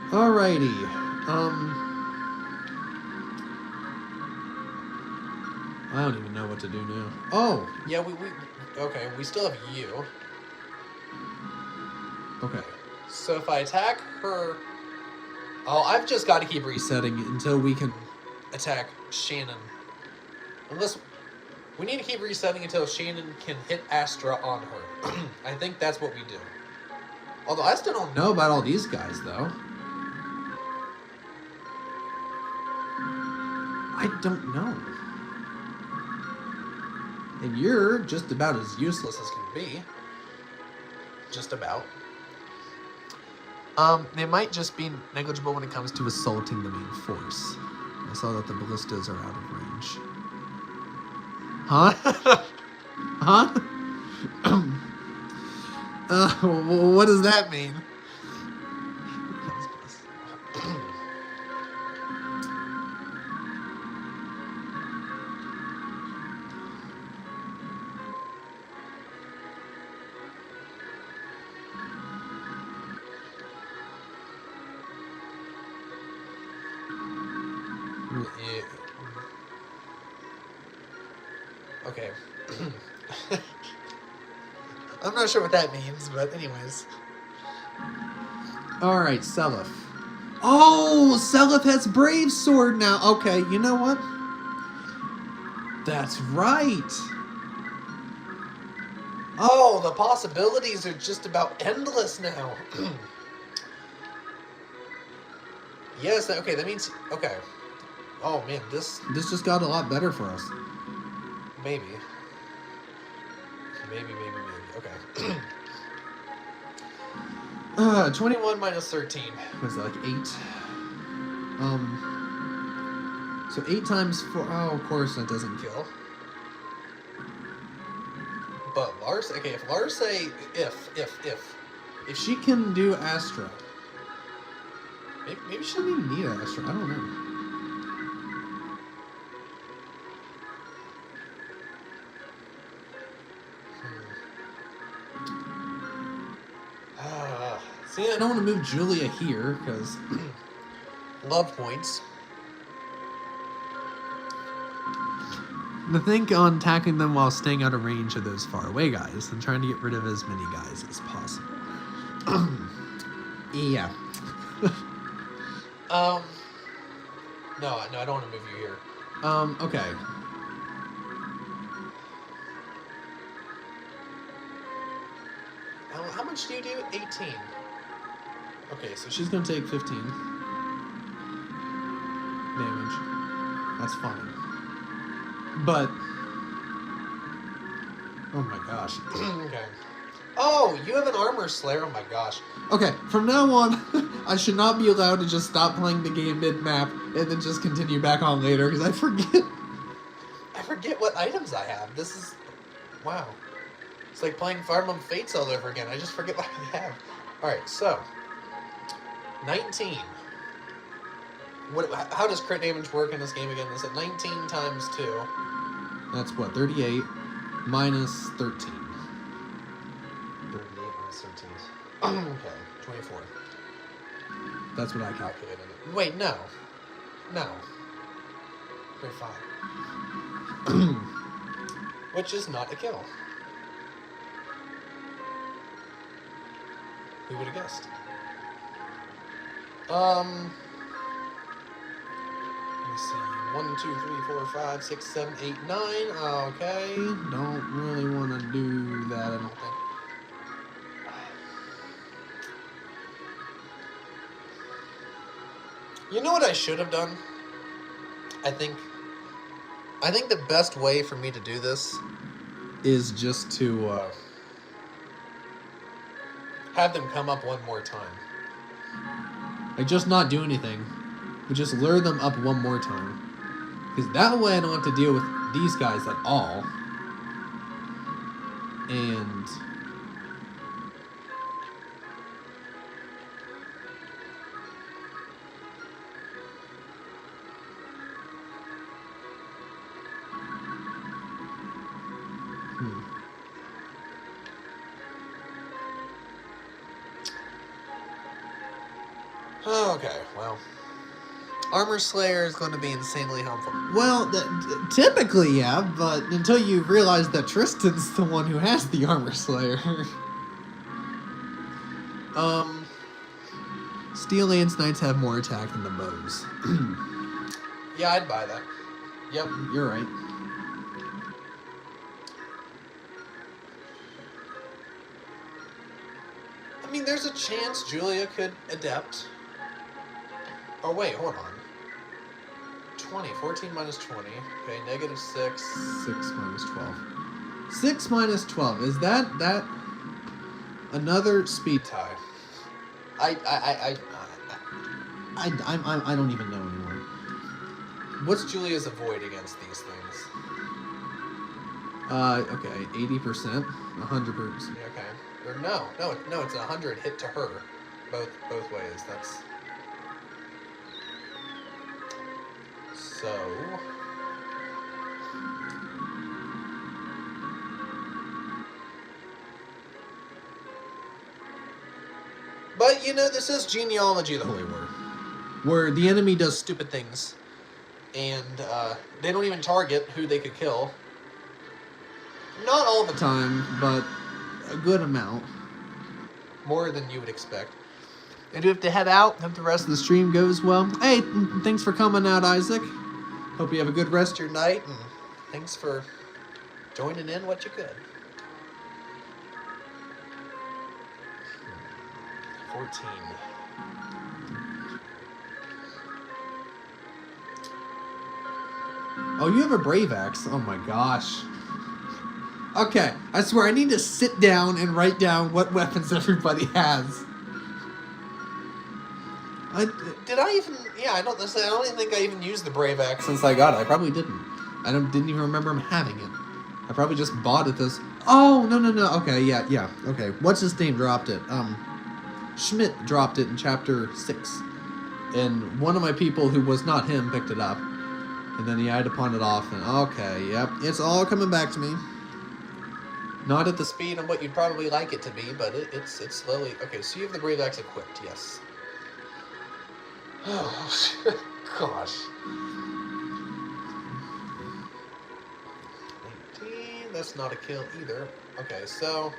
Alrighty. I don't even know what to do now. Oh! Yeah, okay, we still have you. Okay. So if I attack her... Oh, I've just got to keep resetting Until we can... attack Shannon. Unless... We need to keep resetting until Shannon can hit Astra on her. I think that's what we do. Although I still don't know about all these guys, though. I don't know. And you're just about as useless as can be. Just about. They might just be negligible when it comes to assaulting the main force. I saw that the ballistas are out of range. Huh? Huh? What does that mean? Okay. I'm not sure what that means, but anyways. Alright, Seliph. Oh, Seliph has Brave Sword now. Okay, you know what? That's right. Oh, the possibilities are just about endless now. Yes, okay, that means... Okay. Oh, man, this just got a lot better for us. Maybe. Maybe. Okay. 21 minus 13. Was that like 8? So 8 times 4... Oh, of course that doesn't kill. But Lars... Okay, if Lars say... If she can do Astra... Maybe she doesn't even need Astra. I don't know. See, I don't want to move Julia here, because... love points. To think on attacking them while staying out of range of those far away guys and trying to get rid of as many guys as possible. Yeah. No, I don't want to move you here. Okay. How much do you do? 18. Okay, so She's gonna take 15 damage. That's fine. But oh my gosh. Okay. Oh, you have an armor slayer. Oh my gosh. Okay, from now on, I should not be allowed to just stop playing the game mid-map and then just continue back on later because I forget. I forget what items I have. This is wow. It's like playing Fire Emblem Fates all over again. I just forget what I have. All right, so 19. What? How does crit damage work in this game again? Is it 19 times 2? That's what, 38 minus 13. 38 minus 13. Okay, 24. That's what I calculated. Wait, no. No. 35. Which is not a kill. Who would have guessed? Let me see. 1, 2, 3, 4, 5, 6, 7, 8, 9. Okay. Don't really want to do that, I don't think. You know what I should have done? I think the best way for me to do this Is just to, have them come up one more time. like, just not do anything, but just lure them up one more time. Because that way I don't have to deal with these guys at all. And Okay, well. Armor Slayer is going to be insanely helpful. well, typically, yeah, but until you realize that Tristan's the one who has the Armor Slayer. Steel Lance Knights have more attack than the bows. Yeah, I'd buy that. Yep. You're right. I mean, there's a chance Julia could adapt. Oh, wait, hold on. 20. 14 minus 20. Okay, negative 6. 6 minus 12. 6 minus 12. Is that another speed tie? I don't even know anymore. What's Julia's avoid against these things? Okay, 80%, 100%. Okay. Or no, it's 100 hit to her. Both ways. That's so. But you know, this is genealogy of the Holy War, Where the enemy does stupid things, and they don't even target who they could kill. Not all the time, time, but a good amount. more than you would expect. And you have to head out. Hope the rest of the stream goes well. Hey, thanks for coming out, Isaac. Hope you have a good rest of your night. And thanks for joining in what you could. 14. Oh, you have a Brave Axe. Oh my gosh. Okay, I swear I need to sit down and write down what weapons everybody has. Did I even? Yeah, I don't even think I even used the Brave Axe. Since I got it, I probably didn't. Didn't even remember him having it. I probably just bought it this. Oh, no. Okay, yeah. Okay, what's his name dropped it? Schmidt dropped it in chapter 6. And one of my people who was not him picked it up. And then he had to pawn it off. And okay, yep, it's all coming back to me. Not at the speed. Speed and what you'd probably like it to be, but it's slowly. Okay, so you have the Brave Axe equipped, yes. Oh, gosh. 19, that's not a kill either. Okay, so.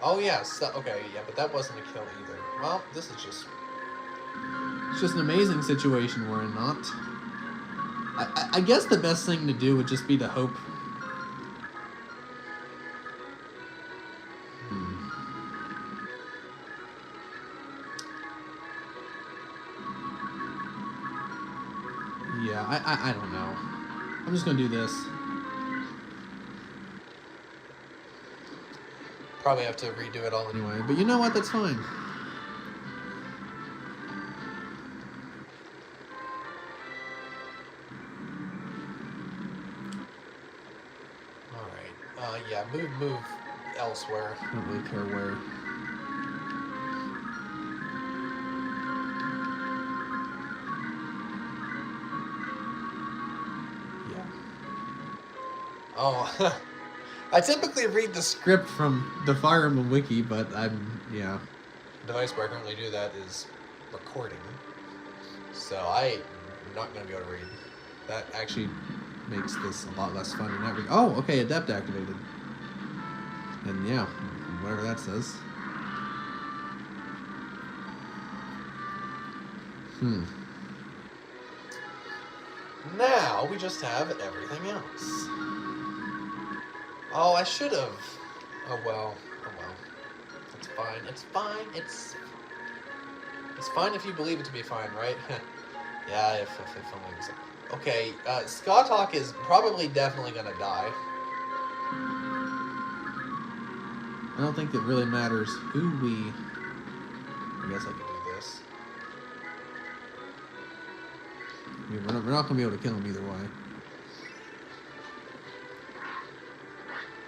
Oh, yeah, okay, yeah, but that wasn't a kill either. Well, this is just. It's just an amazing situation we're in, not. I guess the best thing to do would just be to hope. Yeah, I don't know. I'm just gonna do this. Probably have to redo it all anyway. Anyway, but you know what? That's fine. Alright. Yeah, move elsewhere. I don't really care where. Yeah. Oh, I typically read the Script from the Fire Emblem Wiki, but yeah. device where I currently do that is recording. So I'm not going to be able to read. That Actually makes this a lot less fun in that regard. Oh, okay, Adept activated. And yeah, whatever that says. Now we just have everything else. Oh, I should have. Oh well. It's fine. It's fine. It's fine if you believe it to be fine, right? Yeah, if only. Okay, Scott Hawk is probably definitely gonna die. I don't think it really matters who we... I guess I could do this. I mean, we're not going to be able to kill him either way.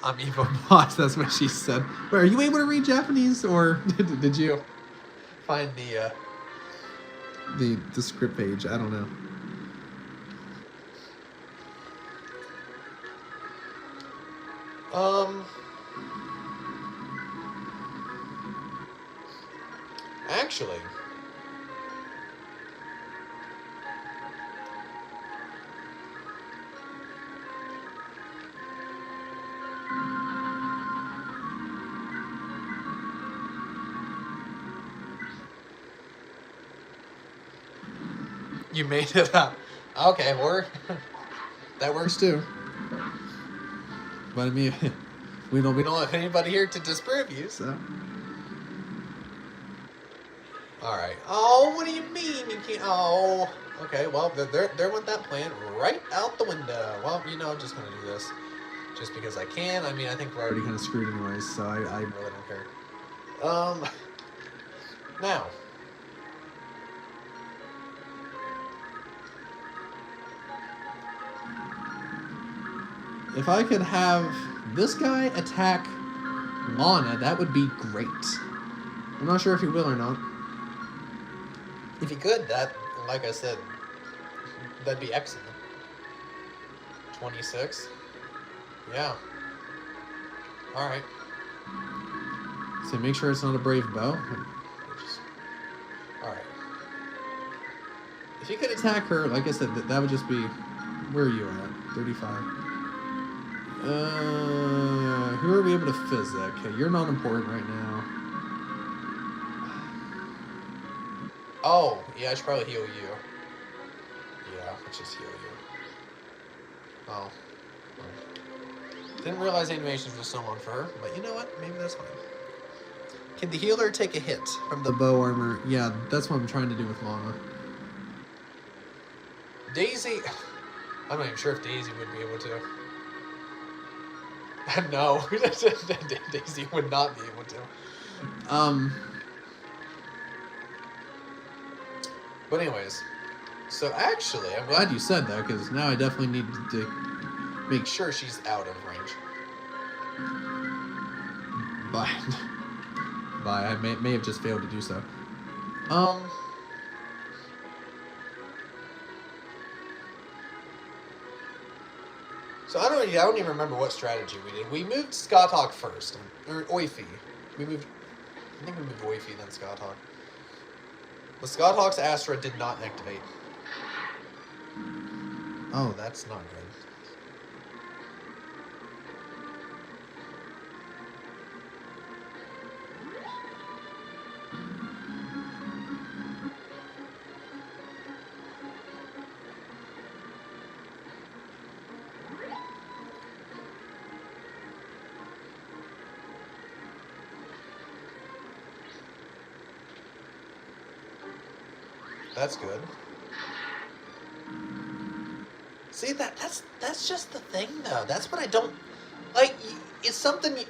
I'm evil. Boss, that's what she said. Wait, are you able to read Japanese, or did you Find the script page? I don't know. Actually, you made it up. Okay, that works too. But I mean, we We don't have anybody here to disprove you. So. All right. Oh, what do you mean you can't? Oh, okay. Well, there went that plan right out the window. Well, I'm just gonna do this, just because I can. I mean, I think we're Already kind of screwed anyways, so I really don't care. Now. If I could have this guy attack Lana, that would be great. I'm not sure if he will or not. If he could, like I said, that'd be excellent. 26. Yeah. All right. So make sure it's not a brave bow. All right. If you could attack her, like I said, that would just be... Where are you at? 35. Who are we able to physic? Okay, you're not important right now. Oh, yeah, I should probably heal you. Yeah, let's just heal you. Oh. Didn't realize animations was so on for her, but you know what? Maybe that's fine. Can the healer take a hit from The bow armor. Yeah, that's what I'm trying to do with Lana. Daisy? I'm not even sure if Daisy would be able to. No, Daisy would not be able to. But anyways, so actually, I'm Glad you said that, because now I definitely need to make sure she's out of range. But I may have just failed to do so. So I don't even remember what strategy we did. We moved Scott Hawk first, or Oifi. I think we moved Oifi, then Scott Hawk. The Scott Hawk's Astra did not activate. Oh, that's not good. That's good. See, that's just the thing, though. That's what I don't like. It's something you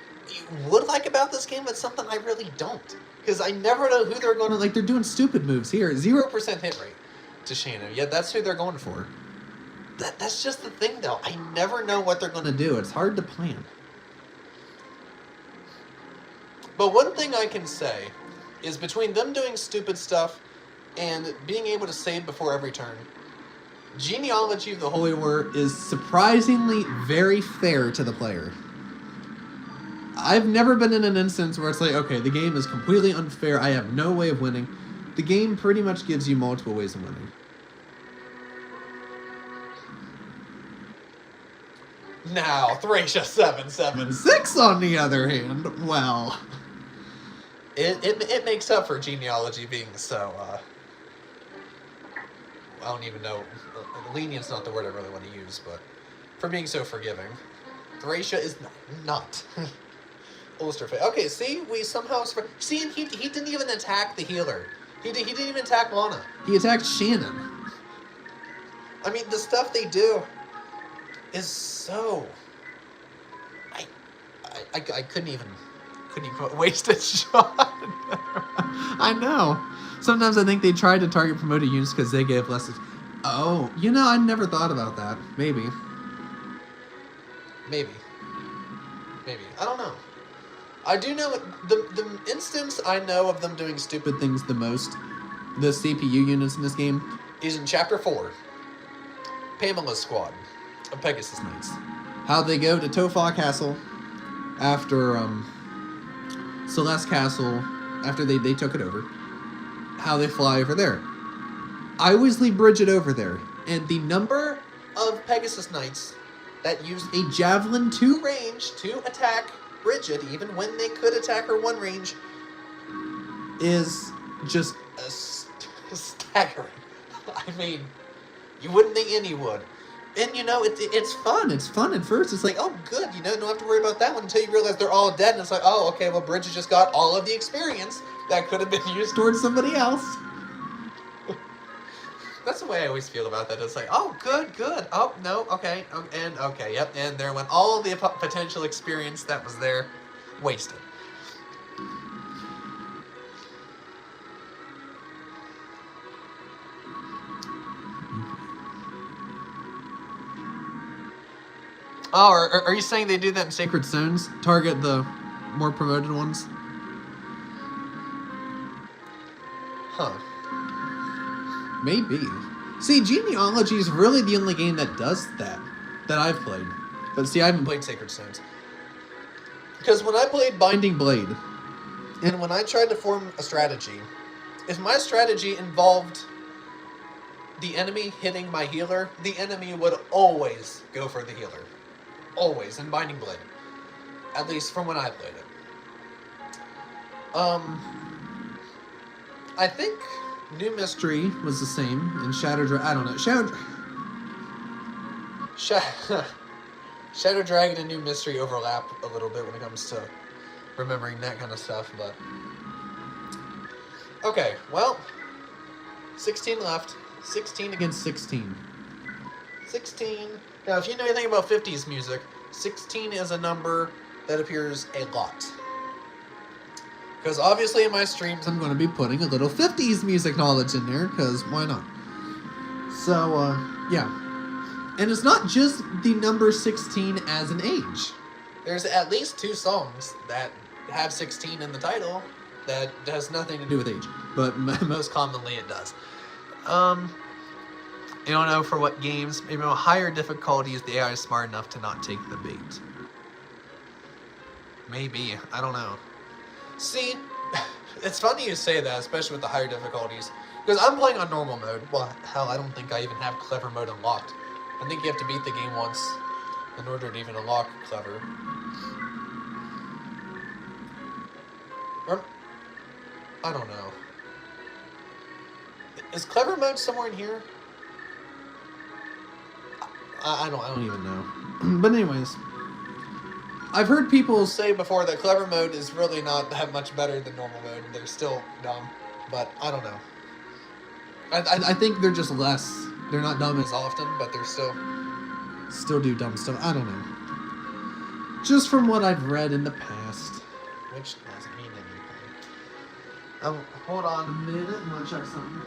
would like about this game, but something I really don't. Because I never know who they're going to Like, they're doing stupid moves here. 0% hit rate to Shannon. Yeah, that's who they're going for. That's just the thing, though. I never know what they're going to do. It's hard to plan. But one thing I can say is between them doing stupid stuff and being able to save before every turn, Genealogy of the Holy War is surprisingly very fair to the player. I've never been in an instance where it's like, okay, the game is completely unfair. I have no way of winning. The game pretty much gives you multiple ways of winning. Now, Thracia 776 on the other hand, well, it makes up for Genealogy being so, I don't even know, lenient's not the word I really want to use, but for being so forgiving. Thracia is not. Ulster Fate. Okay, see, we somehow... See, and he didn't even attack the healer. He didn't even attack Lana. He attacked Shannon. I mean, the stuff they do is so... I couldn't even waste a shot. I know. Sometimes I think they try to target promoted units because they give less... Oh, you know, I never thought about that. Maybe. Maybe. I don't know. I do know the instance I know of them doing stupid things the most, the CPU units in this game, is in Chapter 4, Pamela's Squad of Pegasus Knights. How they go to Tofog Castle after Celeste Castle, after they took it over. How they fly over there. I always leave Bridget over there, and the number of Pegasus Knights that used a Javelin 2 range to attack Bridget, even when they could attack her one range, is just staggering. I mean, you wouldn't think any would. And, you know, it's fun. It's fun at first. It's like, oh, good, you know, don't have to worry about that one until you realize they're all dead. And it's like, oh, okay, well, Bridget just got all of the experience that could have been used towards somebody else. That's the way I always feel about that. It's like, oh, good. Oh, no, okay, and okay, yep. And there went all the potential experience that was there, wasted. Oh, are you saying they do that in Sacred Zones? Target the more promoted ones? Huh. Maybe. See, Genealogy is really the only game that does that I've played. But see, I haven't played Sacred Stones. Because when I played Binding Blade, and when I tried to form a strategy, if my strategy involved the enemy hitting my healer, the enemy would always go for the healer. Always, in Binding Blade. At least from when I played it. I think New Mystery was the same in Shadow Dragon. I don't know. Shadow Dragon and New Mystery overlap a little bit when it comes to remembering that kind of stuff, but... Okay, well, 16 left. 16 against 16. 16. Now, if you know anything about 50s music, 16 is a number that appears a lot. Because obviously in my streams, I'm going to be putting a little 50s music knowledge in there, because why not? So, yeah. And it's not just the number 16 as an age. There's at least 2 songs that have 16 in the title that has nothing to do with age. But most commonly it does. I don't know for what games. Maybe on higher difficulties, the AI is smart enough to not take the bait. Maybe. I don't know. See, it's funny you say that, especially with the higher difficulties. Because I'm playing on normal mode. Well, hell, I don't think I even have clever mode unlocked. I think you have to beat the game once in order to even unlock clever. Or, I don't know. Is clever mode somewhere in here? I don't even know. But anyways, I've heard people say before that clever mode is really not that much better than normal mode. They're still dumb, but I don't know. I think they're just less. They're not dumb as often, but they're still... still do dumb stuff. I don't know. Just from what I've read in the past. Which doesn't mean anything. Hold on a minute. I'm gonna check something.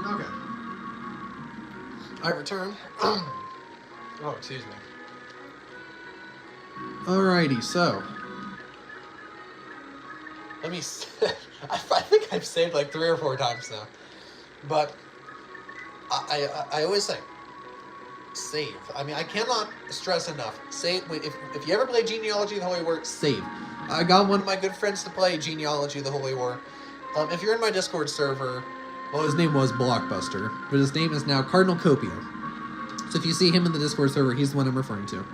Okay. I return. Oh, excuse me. Alrighty, so. Let me. I think I've saved like 3 or 4 times now, but I always say save. I mean, I cannot stress enough. Save. If you ever play Genealogy of the Holy War, save. I got one of my good friends to play Genealogy of the Holy War. If you're in my Discord server, well, his name was Blockbuster, but his name is now Cardinal Copio. So if you see him in the Discord server, he's the one I'm referring to.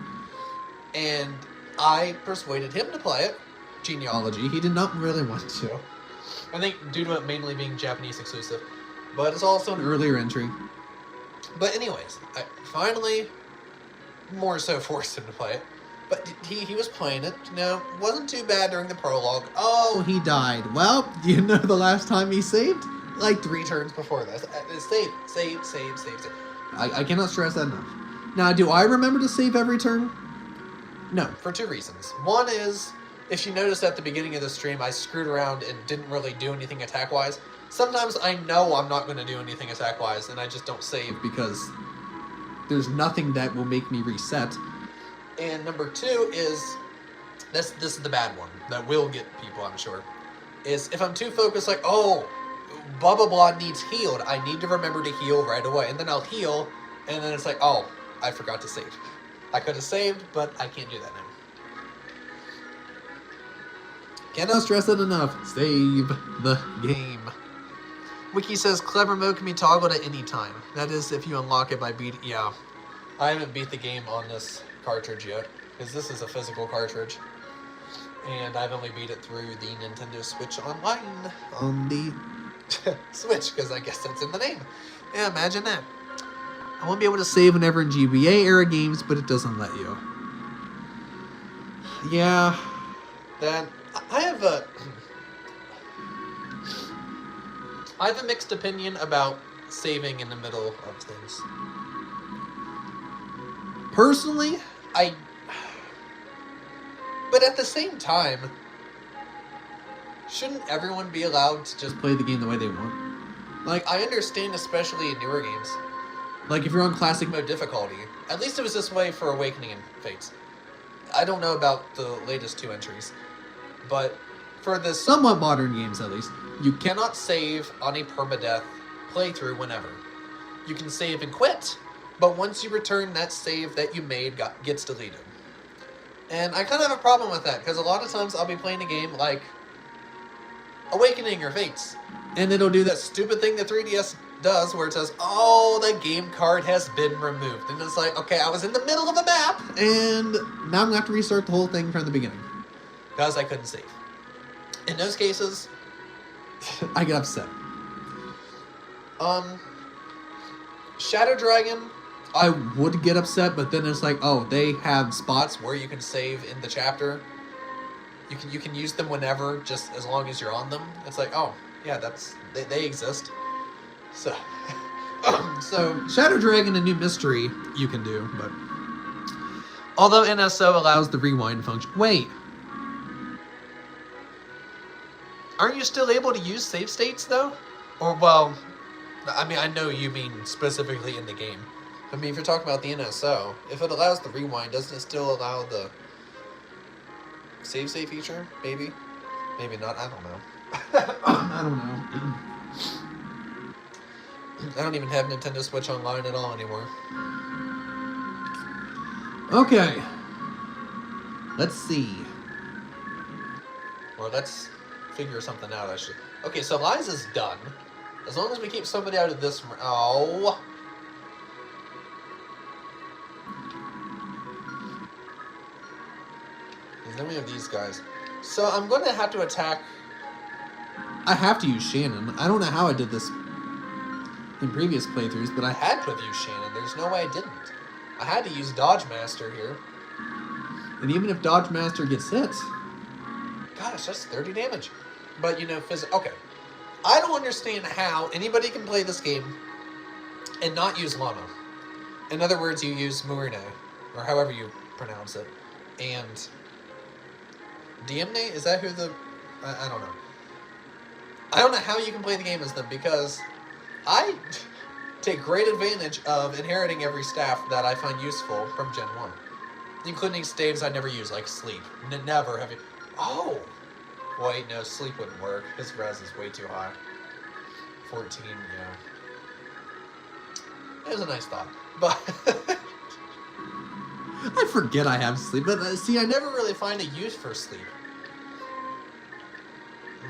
And I persuaded him to play it, Genealogy. He did not really want to. I think due to it mainly being Japanese exclusive, but it's also an earlier entry. But anyways, I finally more so forced him to play it. But he was playing it, you know, wasn't too bad during the prologue. Oh, he died. Well, do you know the last time he saved? Like 3 turns before this. Save. I cannot stress that enough. Now, do I remember to save every turn? No, for 2 reasons. One is, if you noticed at the beginning of the stream, I screwed around and didn't really do anything attack-wise. Sometimes I know I'm not going to do anything attack-wise, and I just don't save because there's nothing that will make me reset. And number 2 is, this is the bad one, that will get people, I'm sure, is if I'm too focused, like, oh, blah blah blah needs healed, I need to remember to heal right away, and then I'll heal, and then it's like, oh, I forgot to save. I could have saved, but I can't do that now. Cannot stress it enough. Save the game. Wiki says clever mode can be toggled at any time. That is if you unlock it by beating. Yeah, I haven't beat the game on this cartridge yet, because this is a physical cartridge, and I've only beat it through the Nintendo Switch Online on the Switch, because I guess that's in the name. Yeah, imagine that. I won't be able to save whenever in GBA era games, but it doesn't let you. Yeah, that I have a mixed opinion about saving in the middle of things. Personally, but at the same time, shouldn't everyone be allowed to just play the game the way they want? Like, I understand, especially in newer games. Like, if you're on classic mode difficulty, at least it was this way for Awakening and Fates. I don't know about the latest 2 entries, but for the somewhat modern games, at least, you cannot save on a permadeath playthrough whenever. You can save and quit, but once you return, that save that you made gets deleted. And I kind of have a problem with that, because a lot of times I'll be playing a game like Awakening or Fates, and it'll do that stupid thing the 3DS does, where it says, oh, the game card has been removed. And it's like, okay, I was in the middle of a map, and now I'm going to have to restart the whole thing from the beginning, because I couldn't save. In those cases, I get upset. Shadow Dragon, I would get upset, but then it's like, oh, they have spots where you can save in the chapter. You can use them whenever, just as long as you're on them. It's like, oh, yeah, they exist. So, so Shadow Dragon and New Mystery you can do, but although NSO allows the rewind function. Wait, aren't you still able to use save states though? Or, well, I mean, I know you mean specifically in the game. I mean, if you're talking about the NSO, if it allows the rewind, doesn't it still allow the save state feature? Maybe, maybe not. I don't know. I don't know. I don't even have Nintendo Switch Online at all anymore. Okay. Let's see. Or let's figure something out, I should. Okay, so Liza's done. As long as we keep somebody out of this... Oh. And then we have these guys. So I'm going to have to attack I have to use Shannon. I don't know how I did this in previous playthroughs, but I had to have used Shannon. There's no way I didn't. I had to use Dodge Master here. And even if Dodge Master gets hit... Gosh, that's 30 damage. But, you know, okay. I don't understand how anybody can play this game and not use Lana. In other words, you use Murine, or however you pronounce it. And Diemne? Is that who the... I don't know. I don't know how you can play the game as them, because I take great advantage of inheriting every staff that I find useful from Gen 1. Including staves I never use, like Sleep. Never have you... Oh! Wait, no, Sleep wouldn't work. His res is way too high. 14, yeah. It was a nice thought. But... I forget I have Sleep, but see, I never really find a use for Sleep.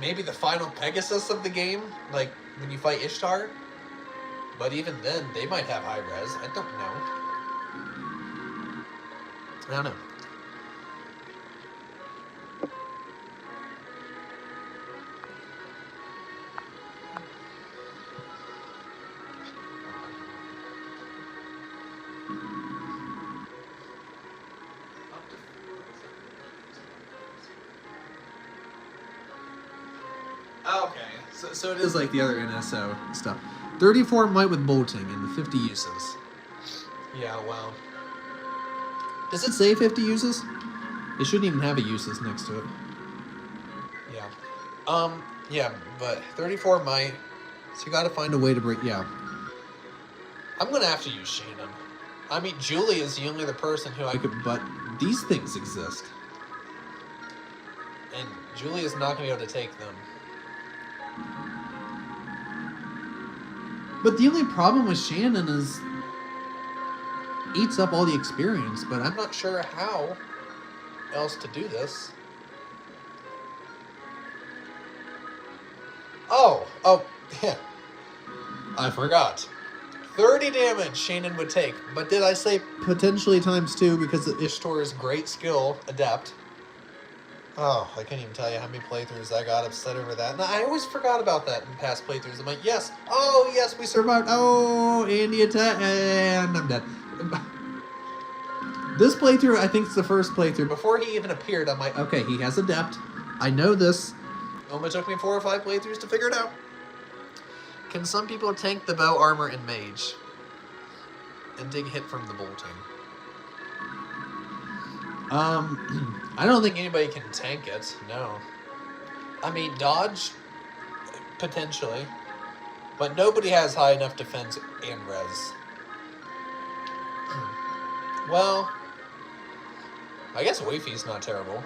Maybe the final Pegasus of the game, like when you fight Ishtar. But even then, they might have high res. I don't know. I don't know. Okay, so it is like the other NSO stuff. 34 might with bolting and 50 uses. Yeah, well. Does it say 50 uses? It shouldn't even have a uses next to it. Yeah. Yeah, but 34 might. So you gotta find a way to break, yeah. I'm gonna have to use Shannon. I mean, Julie is the only other person who I could... But these things exist. And Julie is not gonna be able to take them. But the only problem with Shannon is eats up all the experience, but I'm not sure how else to do this. Oh, yeah. I forgot. 30 damage Shannon would take, but did I say potentially times 2 because of Ishtar's great skill, Adept? Oh, I can't even tell you how many playthroughs I got upset over that. And I always forgot about that in past playthroughs. I'm like, yes, oh, yes, we survived. Oh, and the attack, and I'm dead. This playthrough, I think, is the first playthrough. Before he even appeared, I'm like, okay, he has Adept. I know this. Only took me 4 or 5 playthroughs to figure it out. Can some people tank the bow, armor, and mage? And take a hit from the bolting? I don't think anybody can tank it, no. I mean, dodge, potentially. But nobody has high enough defense and res. Well, I guess Wayfie's not terrible.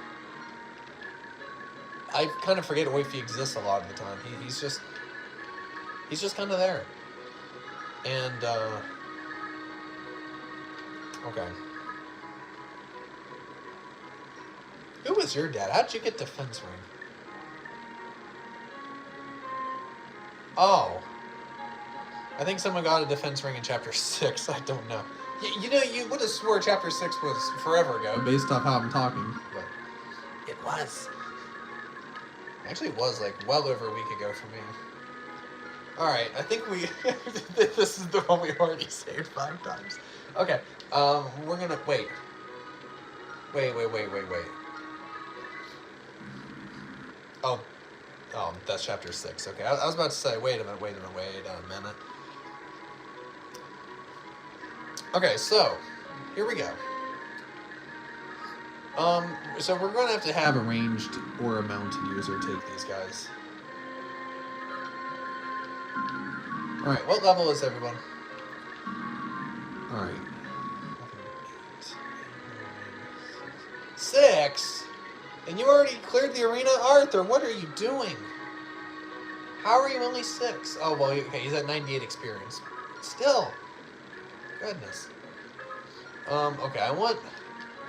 I kind of forget Wayfie exists a lot of the time. He's just kind of there. And, okay. Who was your dad? How'd you get defense ring? Oh. I think someone got a defense ring in chapter 6. I don't know. You know, you would have swore chapter 6 was forever ago. Based off how I'm talking. But it was. Actually, it was like well over a week ago for me. Alright, I think we... this is the one we already saved 5 times. Okay, we're gonna... Wait, Oh, that's chapter 6. Okay, I was about to say, wait a minute. Okay, so, here we go. So we're going to have a ranged or a mounted user take these guys. Alright, what level is everyone? Alright. 6? And you already cleared the arena? Arthur, what are you doing? How are you only 6? Oh, well, okay, he's at 98 experience. Still. Goodness. Okay, I want...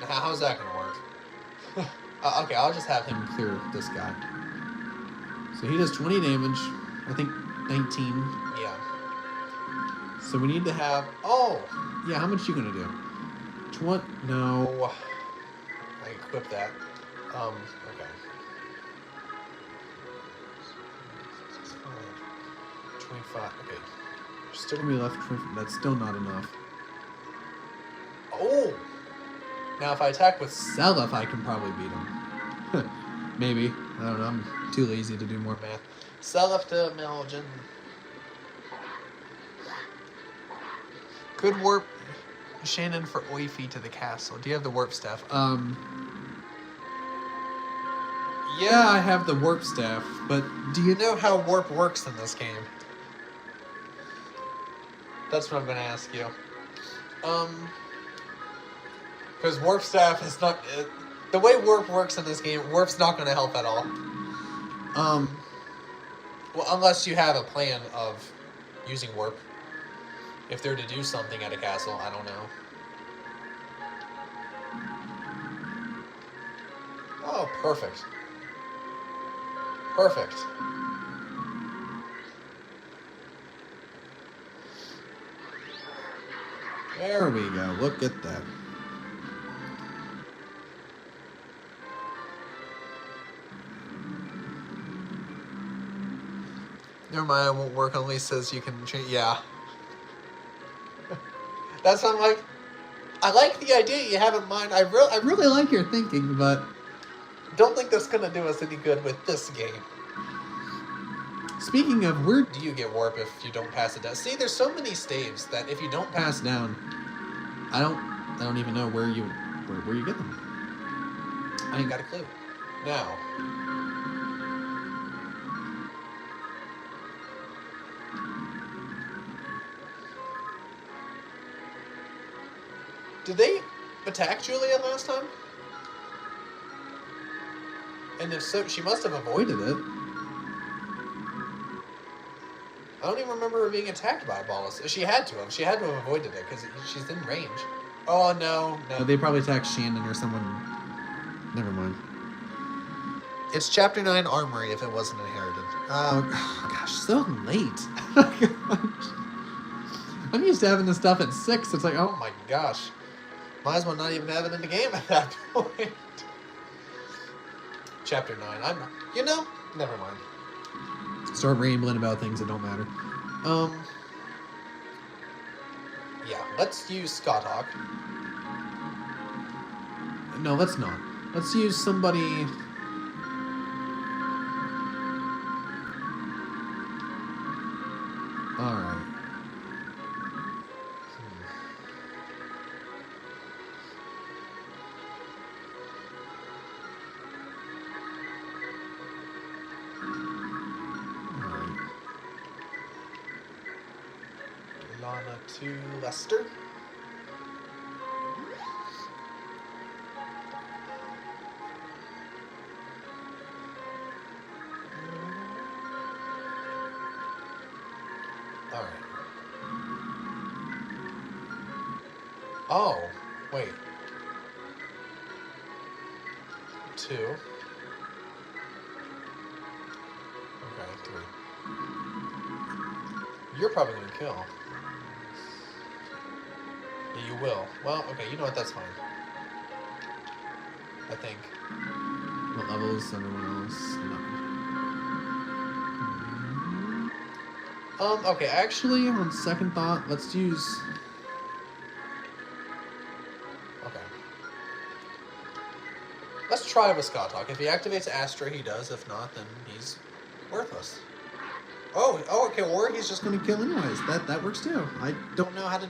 How's that gonna work? Okay, I'll just have him clear this guy. So he does 20 damage. I think 19. Yeah. So we need to have... Oh! Yeah, how much you gonna do? 20... No. I equip that. Okay. 25. Okay. Still gonna be left. That's still not enough. Oh! Now, if I attack with Seliph, I can probably beat him. Maybe. I don't know. I'm too lazy to do more math. Seliph to Melgen. Could warp Shannon for Oifi to the castle. Do you have the warp staff? Yeah, I have the warp staff, but Do you know how warp works in this game? That's what I'm going to ask you. Because warp staff is not... the way warp works in this game, warp's not going to help at all. Well, unless you have a plan of using warp. If they're to do something at a castle, I don't know. Oh, perfect. Perfect. There we go. Look at that. Never mind, it won't work. Only says you can change. Yeah. That's what I'm like. I like the idea you have in mind. I really like your thinking, but don't think that's gonna do us any good with this game. Speaking of, where do you get warp if you don't pass it down? See, there's so many staves that if you don't pass down, I don't even know where you get them. I ain't got a clue. Now. Did they attack Julia last time? And if so, she must have avoided it. I don't even remember her being attacked by Ballas. She had to have. She had to have avoided it because she's in range. Oh, no. They probably attacked Shannon or someone. Never mind. It's Chapter 9 Armory if it wasn't inherited. Oh, gosh, so late. I'm used to having this stuff at 6. It's like, oh my gosh. Might as well not even have it in the game at that point. Chapter 9. Never mind. Start rambling about things that don't matter. Yeah, let's use Scott Hawk. No, let's not. Let's use somebody... Alright. Lana to Lester. Alright. Oh, wait. 2. Okay, 3. You're probably going to kill. Yeah, you will. Well, okay, you know what? That's fine. I think. What level is everyone else? No. Okay, actually, on second thought, let's use... Okay. Let's try with Scott Hawk. If he activates Astra, he does. If not, then he's worthless. Oh, okay, or he's just going to kill anyways. That works too. I don't know how to...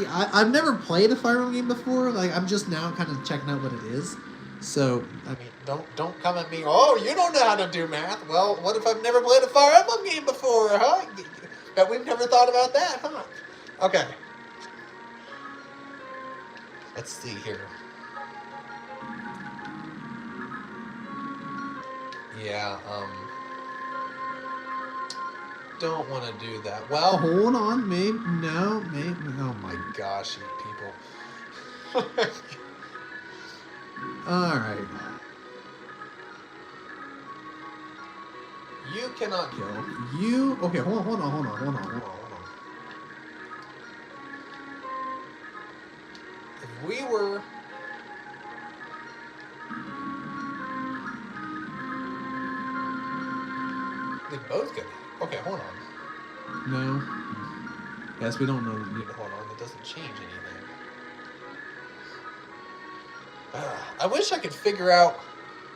I've never played a Fire Emblem game before. Like, I'm just now kind of checking out what it is. So, I mean, don't come at me. Oh, you don't know how to do math. Well, what if I've never played a Fire Emblem game before, huh? Bet we've never thought about that, huh? Okay. Let's see here. Yeah, don't want to do that. Well, hold on, maybe. No, maybe. Oh my gosh, you people. Alright. You cannot kill. You... Okay, hold on. If we were... They both get it. Okay, hold on. No. Guess we don't know. Hold on, that doesn't change anything. I wish I could figure out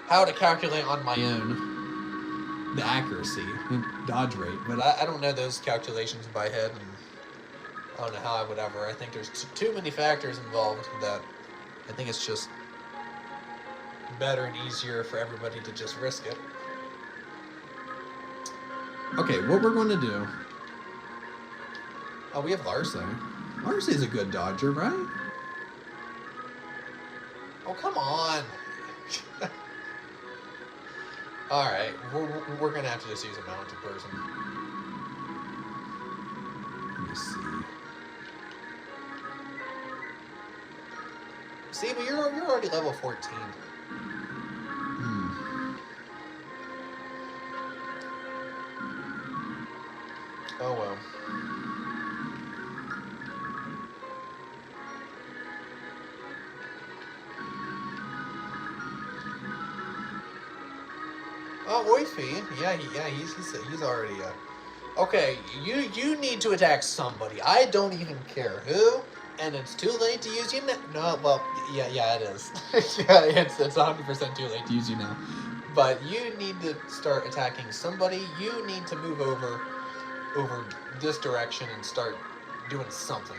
how to calculate on my own The accuracy and dodge rate, but I don't know those calculations by head, and I don't know how I would ever. I think there's too many factors involved that I think it's just better and easier for everybody to just risk it. Okay, what we're going to do... Oh, we have Larcy. Larcy's a good dodger, right? Oh, come on. Alright, we're going to have to just use a mounted person. Let me see. See, but you're already level 14. Oh, well. Oh, Oifi. Yeah, he's already Okay, you need to attack somebody. I don't even care who, and it's too late to use you now. No, well, yeah, it is. Yeah, it's 100% too late to use you now. But you need to start attacking somebody. You need to move over this direction and start doing something.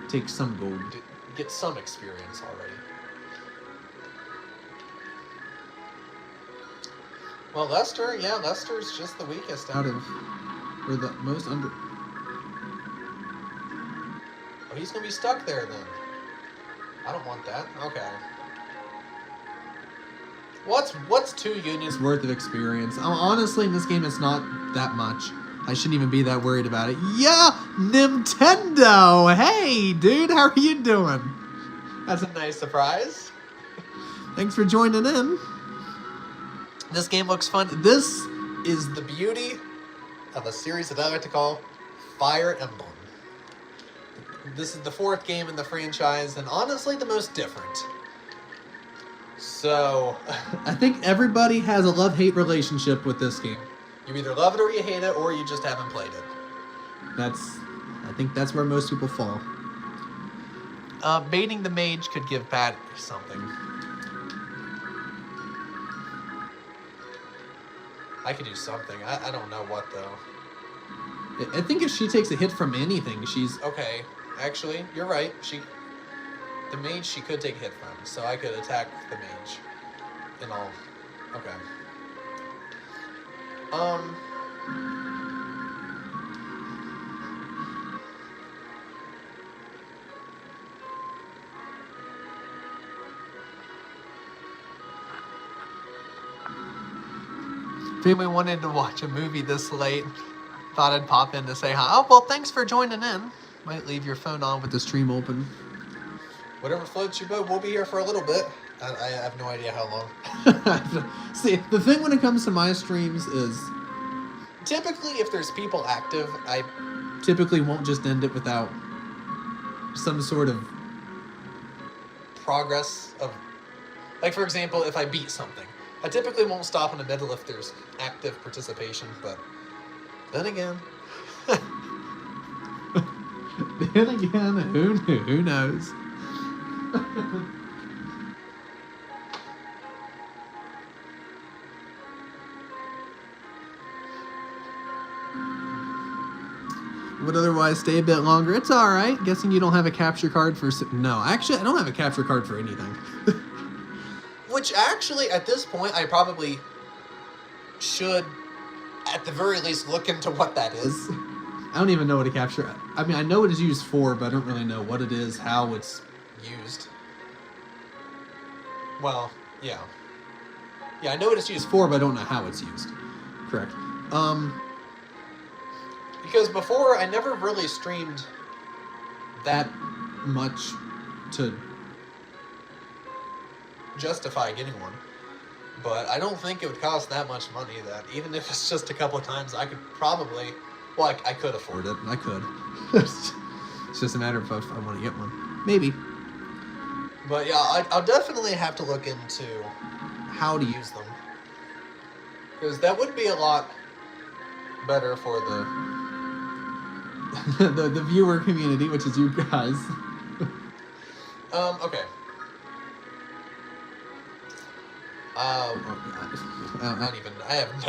Take some gold. Get some experience already. Well, Lester's just the weakest Out of... Or the most under... Oh, he's gonna be stuck there then. I don't want that. Okay. What's 2 units worth of experience? Honestly, in this game, it's not that much. I shouldn't even be that worried about it. Yeah, Nintendo! Hey, dude, how are you doing? That's a nice surprise. Thanks for joining in. This game looks fun. This is the beauty of a series that I like to call Fire Emblem. This is the 4th game in the franchise, and honestly, the most different. So... I think everybody has a love-hate relationship with this game. You either love it or you hate it, or you just haven't played it. I think that's where most people fall. Baiting the mage could give Pat something. I could do something. I don't know what, though. I think if she takes a hit from anything, she's... Okay, actually, you're right. The mage she could take a hit from, so I could attack the mage. And all. Okay. If anyone wanted to watch a movie this late, thought I'd pop in to say hi. Oh, well, thanks for joining in. Might leave your phone on with the stream open. Whatever floats your boat, we'll be here for a little bit. I have no idea how long. See, the thing when it comes to my streams is... Typically, if there's people active, I typically won't just end it without some sort of... progress of... Like, for example, if I beat something. I typically won't stop in the middle if there's active participation, but then again... Then again, who knows? Would otherwise stay a bit longer. It's alright. Guessing you don't have a capture card for... No, actually, I don't have a capture card for anything. Which, actually, at this point, I probably should, at the very least, look into what that is. I don't even know what a capture... I mean, I know what it's used for, but I don't really know what it is, how it's... used. Well, yeah. Yeah, I know what it's used for, but I don't know how it's used. Correct. Because before, I never really streamed that much to justify getting one. But I don't think it would cost that much money that even if it's just a couple of times, I could probably... Well, I could afford it. I could. It's just a matter of if I want to get one. Maybe. But yeah, I'll definitely have to look into how to use them. Because that would be a lot better for the the viewer community, which is you guys. Okay. I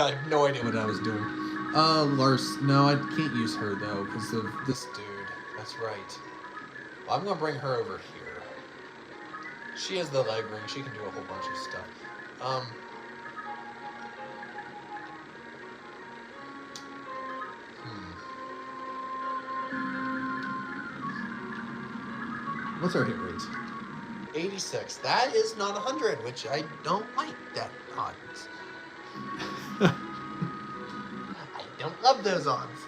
have no idea what I was doing. Lars. No, I can't use her though because of this. Dude, that's right. Well, I'm gonna bring her over here. She has the leg ring. She can do a whole bunch of stuff. What's our hit rate? 86. That is not 100, which I don't like that odds. I don't love those odds.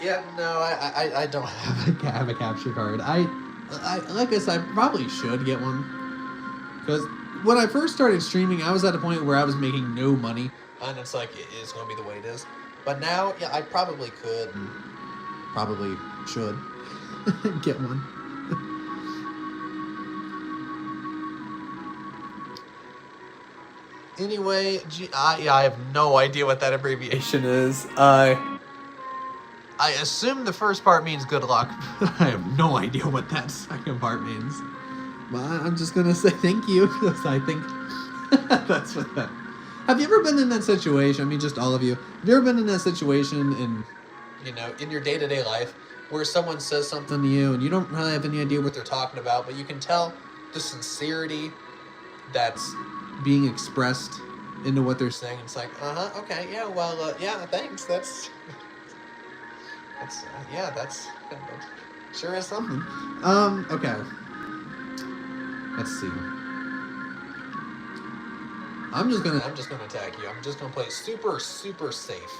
Yeah, no, I don't have a capture card. I like I said, I probably should get one because when I first started streaming, I was at a point where I was making no money, and it's like it is going to be the way it is. But now, yeah, I probably could, probably should get one. Anyway, I have no idea what that abbreviation is. I assume the first part means good luck. I have no idea what that second part means. But I'm just gonna say thank you because I think that's what that. Have you ever been in that situation? I mean, just all of you. Have you ever been in that situation in your day-to-day life where someone says something to you and you don't really have any idea what they're talking about, but you can tell the sincerity that's being expressed into what they're saying. It's like, okay, yeah, well, yeah, thanks. That's that sure is something. Okay. Let's see. I'm just gonna attack you. I'm just gonna play super safe.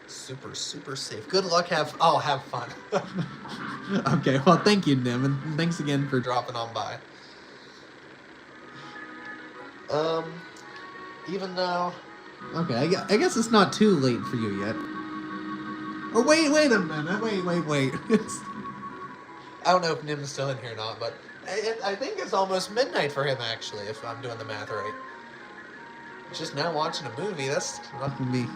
Super safe. Good luck. Have fun. Okay. Well, thank you, Nim, and thanks again for dropping on by. Even though. Okay, I guess it's not too late for you yet. Oh wait a minute. Wait. I don't know if Nim's still in here or not, but I think it's almost midnight for him, actually, if I'm doing the math right. Just now watching a movie, that's not gonna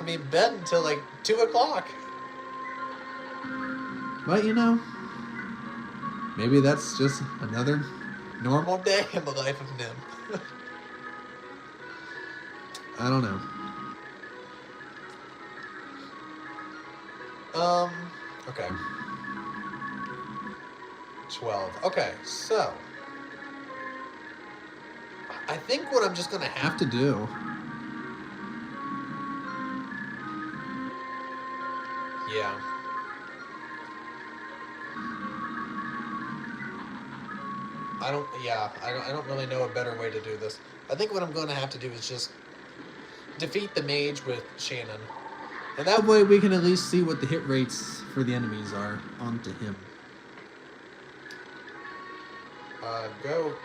be in bed until like 2 o'clock. But maybe that's just another normal day in the life of Nim. I don't know. Okay. 12. Okay, so I think what I'm just gonna have to do. Yeah. I don't really know a better way to do this. I think what I'm going to have to do is just defeat the mage with Shannon. And that way we can at least see what the hit rates for the enemies are onto him.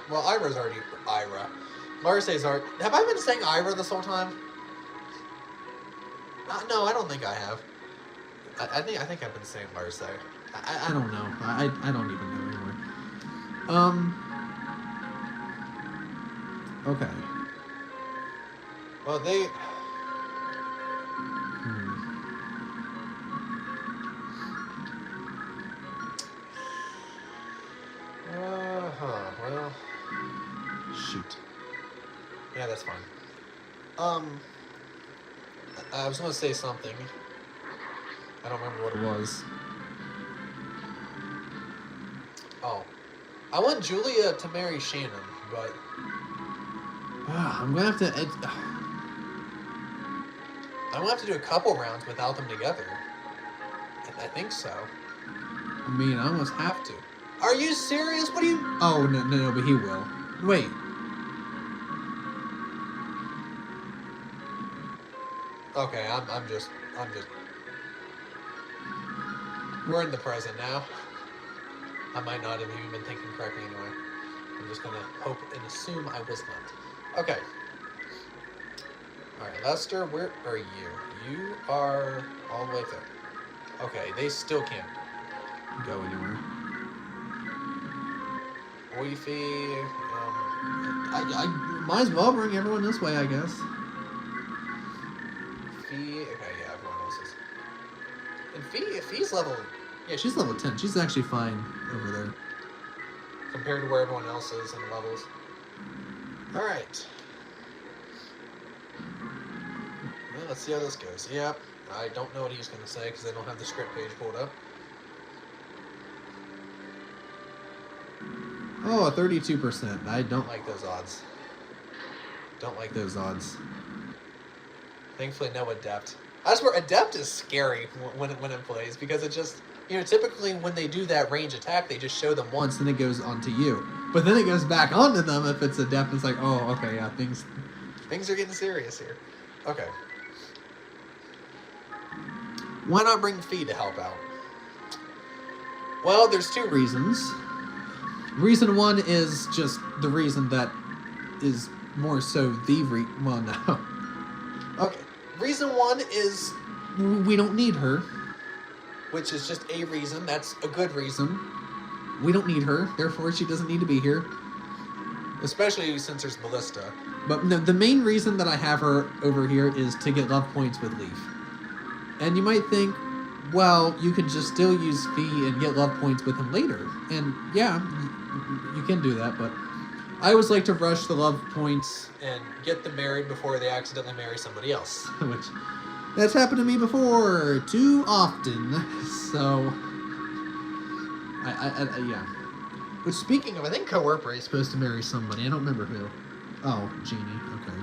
Well, Ira's already Ira. Marseille's already. Have I been saying Ira this whole time? No, I don't think I have. I think I've been saying Marseille. I don't know. I don't even know anymore. Okay. Well, they. Well. Shoot. Yeah, that's fine. I was gonna say something. I don't remember what it was. Oh. I want Julia to marry Shannon, but... I'm gonna have to... I'm gonna have to do a couple rounds without them together. I think so. I mean, I almost have to. Are you serious? What do you... Oh, no, but he will. Wait. Okay, I'm just... We're in the present now. I might not have even been thinking correctly anyway. I'm just gonna hope and assume I was not. Okay. Alright, Lester, where are you? You are all the way there. Okay, they still can't go anywhere. Leafy. I might as well bring everyone this way, I guess. Fee. Okay, yeah, everyone else is. And Fee, if Fee's level Yeah, she's level 10. She's actually fine over there. compared to where everyone else is in levels. All right. Well, let's see how this goes. Yep. I don't know what he's going to say because I don't have the script page pulled up. Oh, a 32%. I don't Like those odds. Don't like those odds. Thankfully, no adept. I swear, adept is scary when it plays because it just, typically when they do that range attack, they just show them once. Once, then it goes on to you. But then it goes back onto them if it's adept. It's like, oh, okay, yeah, things. Things are getting serious here. Okay. Why not bring Fee to help out? Well, there's two reasons. Reason one is just the reason that is more so the well, no. Okay. Reason one is, We don't need her. which is just a reason. That's a good reason. We don't need her. Therefore, she doesn't need to be here. Especially since there's Ballista. But no, the main reason that I have her over here is to get love points with Leaf. And you might think, well, you could just still use Fee and get love points with him later. And yeah, you can do that, but I always like to rush the love points, And get them married before they accidentally marry somebody else. which that's happened to me before too often. So, yeah. Which, speaking of, I think Coerpra is supposed to marry somebody. I don't remember who. Oh, Genie. Okay.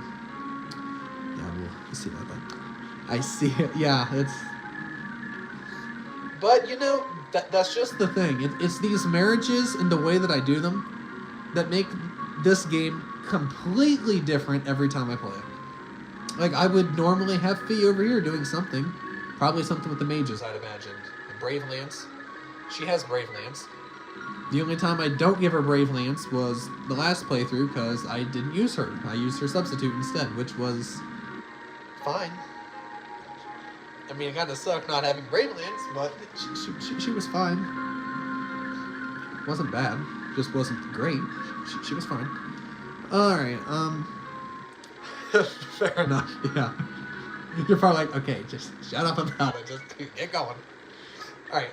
Yeah, we'll see about that. I see it. Yeah, it's But, that's just the thing. It's these marriages and the way that I do them that make this game completely different every time I play it. Like, I would normally have Fee over here doing something. Probably something with the mages. I'd imagined. And Brave Lance. She has Brave Lance. The only time I don't give her Brave Lance was the last playthrough because I didn't use her. I used her substitute instead, which was... Fine. I mean, it kind of sucked not having Brave Lance, but... She was fine. Wasn't bad. Just wasn't great. She was fine. Alright, Fair enough. yeah. You're probably like, okay, just shut up about it. Just get going. Alright,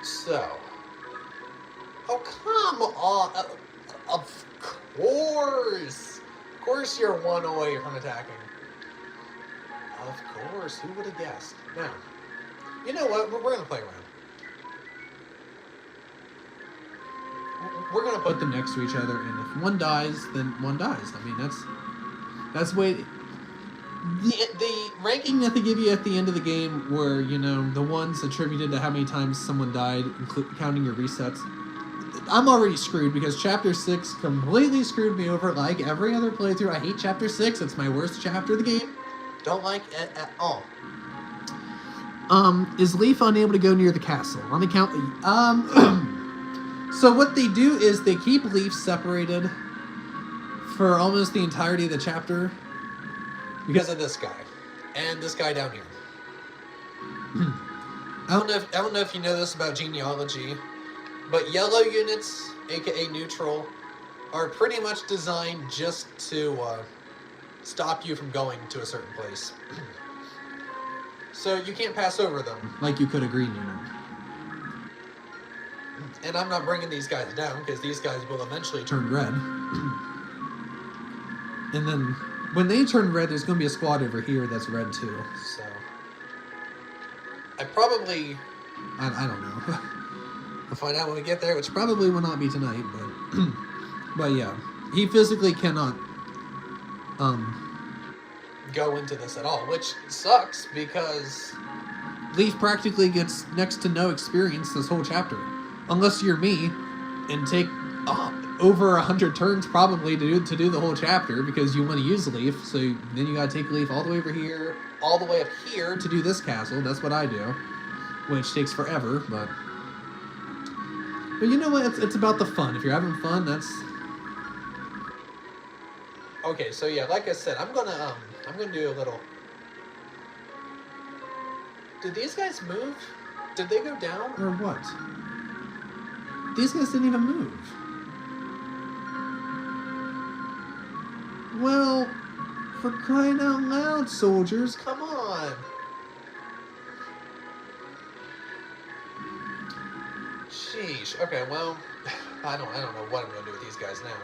So... Oh, come on! Of course! Of course you're one away from attacking. Of course, who would have guessed? Now, you know what? We're going to play around. We're going to Put them next to each other, and if one dies, then one dies. I mean, that's the way... the ranking that they give you at the end of the game where, the ones attributed to how many times someone died, counting your resets. I'm already screwed because Chapter 6 completely screwed me over like every other playthrough. I hate Chapter 6. It's my worst chapter of the game. don't like it at all. Is Leaf unable to go near the castle? On the count... So what they do is they keep Leaf separated for almost the entirety of the chapter. Because of this guy. And this guy down here. I don't know if you know this about genealogy, but yellow units, aka neutral, are pretty much designed just to stop you from going to a certain place. So you can't pass over them. Like you could a green unit. And I'm not bringing these guys down, because these guys will eventually turn... Turn red. And then when they turn red, there's going to be a squad over here that's red too. So... I probably... I don't know. We'll find out when we get there, which Probably will not be tonight, but... but yeah. He physically cannot... go into this at all, which sucks, because... Leaf practically gets next to no experience this whole chapter. Unless you're me, and take over 100 turns probably to do the whole chapter, because you want to use Leaf, so then you gotta take Leaf all the way over here, all the way up here to do this castle. That's what I do. Which takes forever, but you know what? It's about the fun. If you're having fun, that's... Okay, so yeah, like I said, I'm gonna do a little... Did these guys move? Did they go down? Or what? These guys didn't even move. Well, for crying out loud, soldiers. Come on. Sheesh. Okay, well, I don't know what I'm gonna do with these guys now.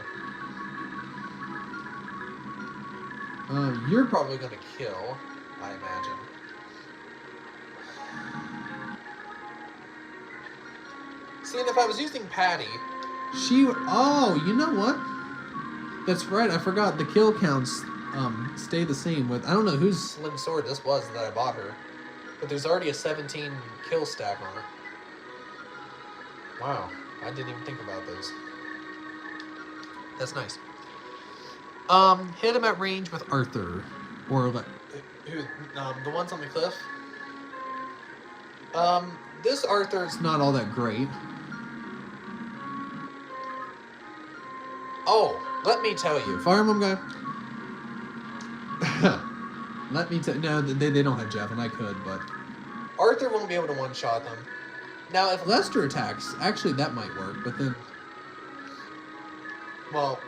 You're Probably gonna kill, I imagine. See, and if I was using Patty, Oh, you know what? That's right. I forgot the kill counts stay the same with. I don't know who's. Slim Sword this was that I bought her, but there's already a 17 kill stack on her. Wow, I didn't even think about those. That's nice. Hit him at range with Arthur, or who? The ones on the cliff. This Arthur's it's not all that great. Oh, let me tell you. Fire Emblem guy. Let me tell. No, they don't have Jeff, and I could, but Arthur won't be able to one-shot them. Now, if Lester attacks, actually that might work, but then, well,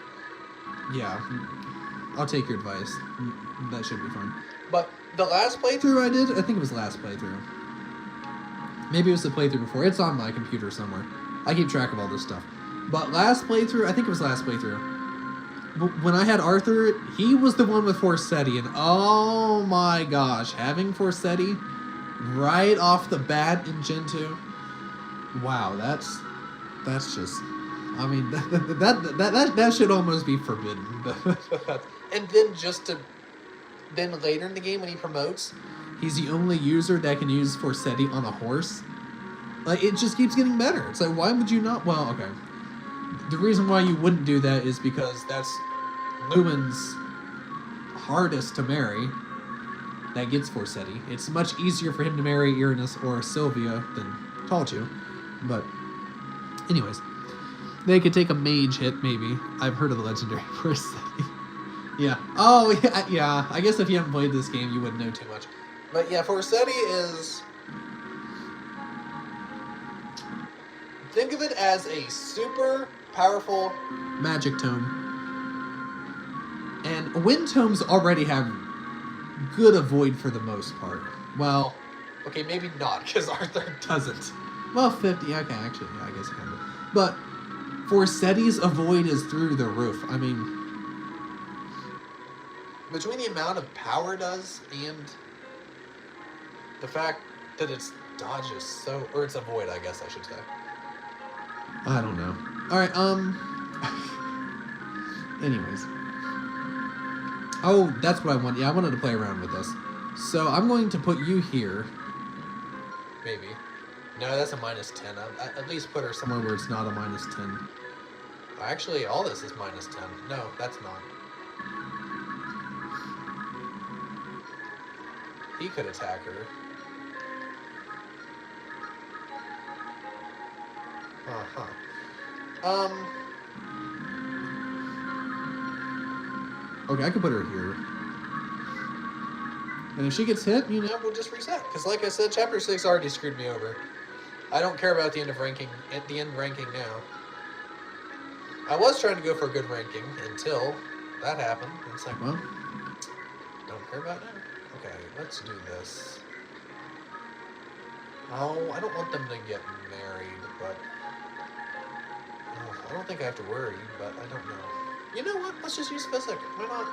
yeah, I'll take your advice. That should be fine. but the last playthrough, I did. I think it was last playthrough. Maybe it was the playthrough before. It's on my computer somewhere. I keep track of all this stuff. But last playthrough, I think it was last playthrough. When I had Arthur, he was the one with Forseti, and oh my gosh, having Forseti right off the bat in Gen 2, wow, that's just, I mean, that should almost be forbidden. and then later in the game when he promotes, He's the only user that can use Forseti on a horse. Like, it just keeps getting better. It's like, why would you not? Well, okay. The reason why you wouldn't do that is because that's Lumen's hardest to marry that gets Forseti. It's much easier for him to marry Irenas or Sylvia than Talchu. But, anyways. They could take a mage hit, maybe. I've heard of the legendary Forseti. Yeah. Oh, yeah. I guess if you haven't played this game, you wouldn't know too much. But yeah, Forseti is... Think of it as a super powerful... magic tome. And wind tomes already have good avoid for the most part. Well, okay, maybe not, because Arthur doesn't. Well, 50, okay, actually, yeah, I guess kind of. But Forseti's avoid is through the roof. I mean... Between the amount of power it does and the fact that its dodge is so... Or its avoid, I guess I should say. I don't know. Alright, anyways. Oh, that's what I want. Yeah, I wanted to play around with this. So I'm going to put you here. Maybe. No, that's a minus 10. At least put her somewhere. Somewhere where it's not a minus 10. Actually, all this is minus 10. No, that's not. He could attack her. Uh-huh. Okay, I can put her here. And if she gets hit, you know... Yeah, we'll just reset. Because like I said, Chapter 6 already screwed me over. I don't care about the end ranking now. I was trying to go for a good ranking until that happened. It's like, Well, don't care about now. Okay, let's do this. Oh, I don't want them to get married, but... I don't think I have to worry, but I don't know. You know what? Let's just use Physic. Why not?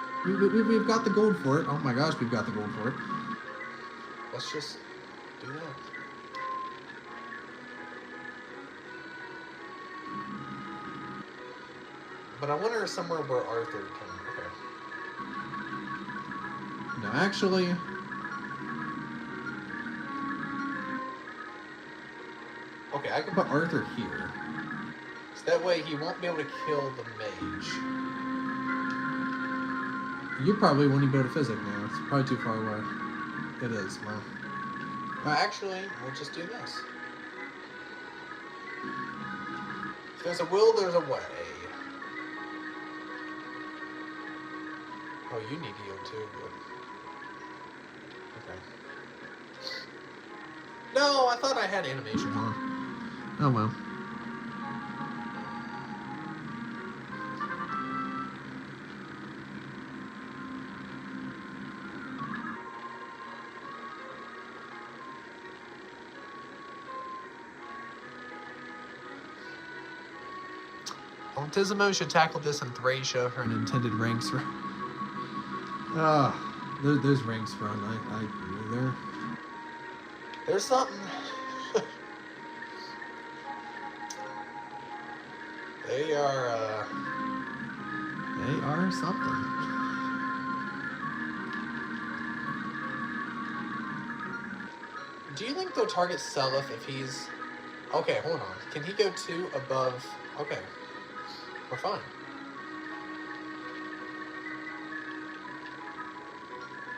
we've got the gold for it. Oh my gosh, we've got the gold for it. Let's just do that. But I wonder somewhere where Arthur can... Okay. No, actually... Okay, I can put Arthur here. So that way he won't be able to kill the mage. You probably won't even go to Physic now. It's probably too far away. It is, well. Actually, we'll just do this. If there's a will, there's a way. Oh, you need heal too. Good. Okay. No, I thought I had animation on. Oh well. Autismo should tackle this in Thracia for An an intended ranks for. Those ranks run. They're. There's something. They are, They are something. Do you think they'll target Seliph if he's... Okay, hold on. Can he go 2 above... Okay. We're fine.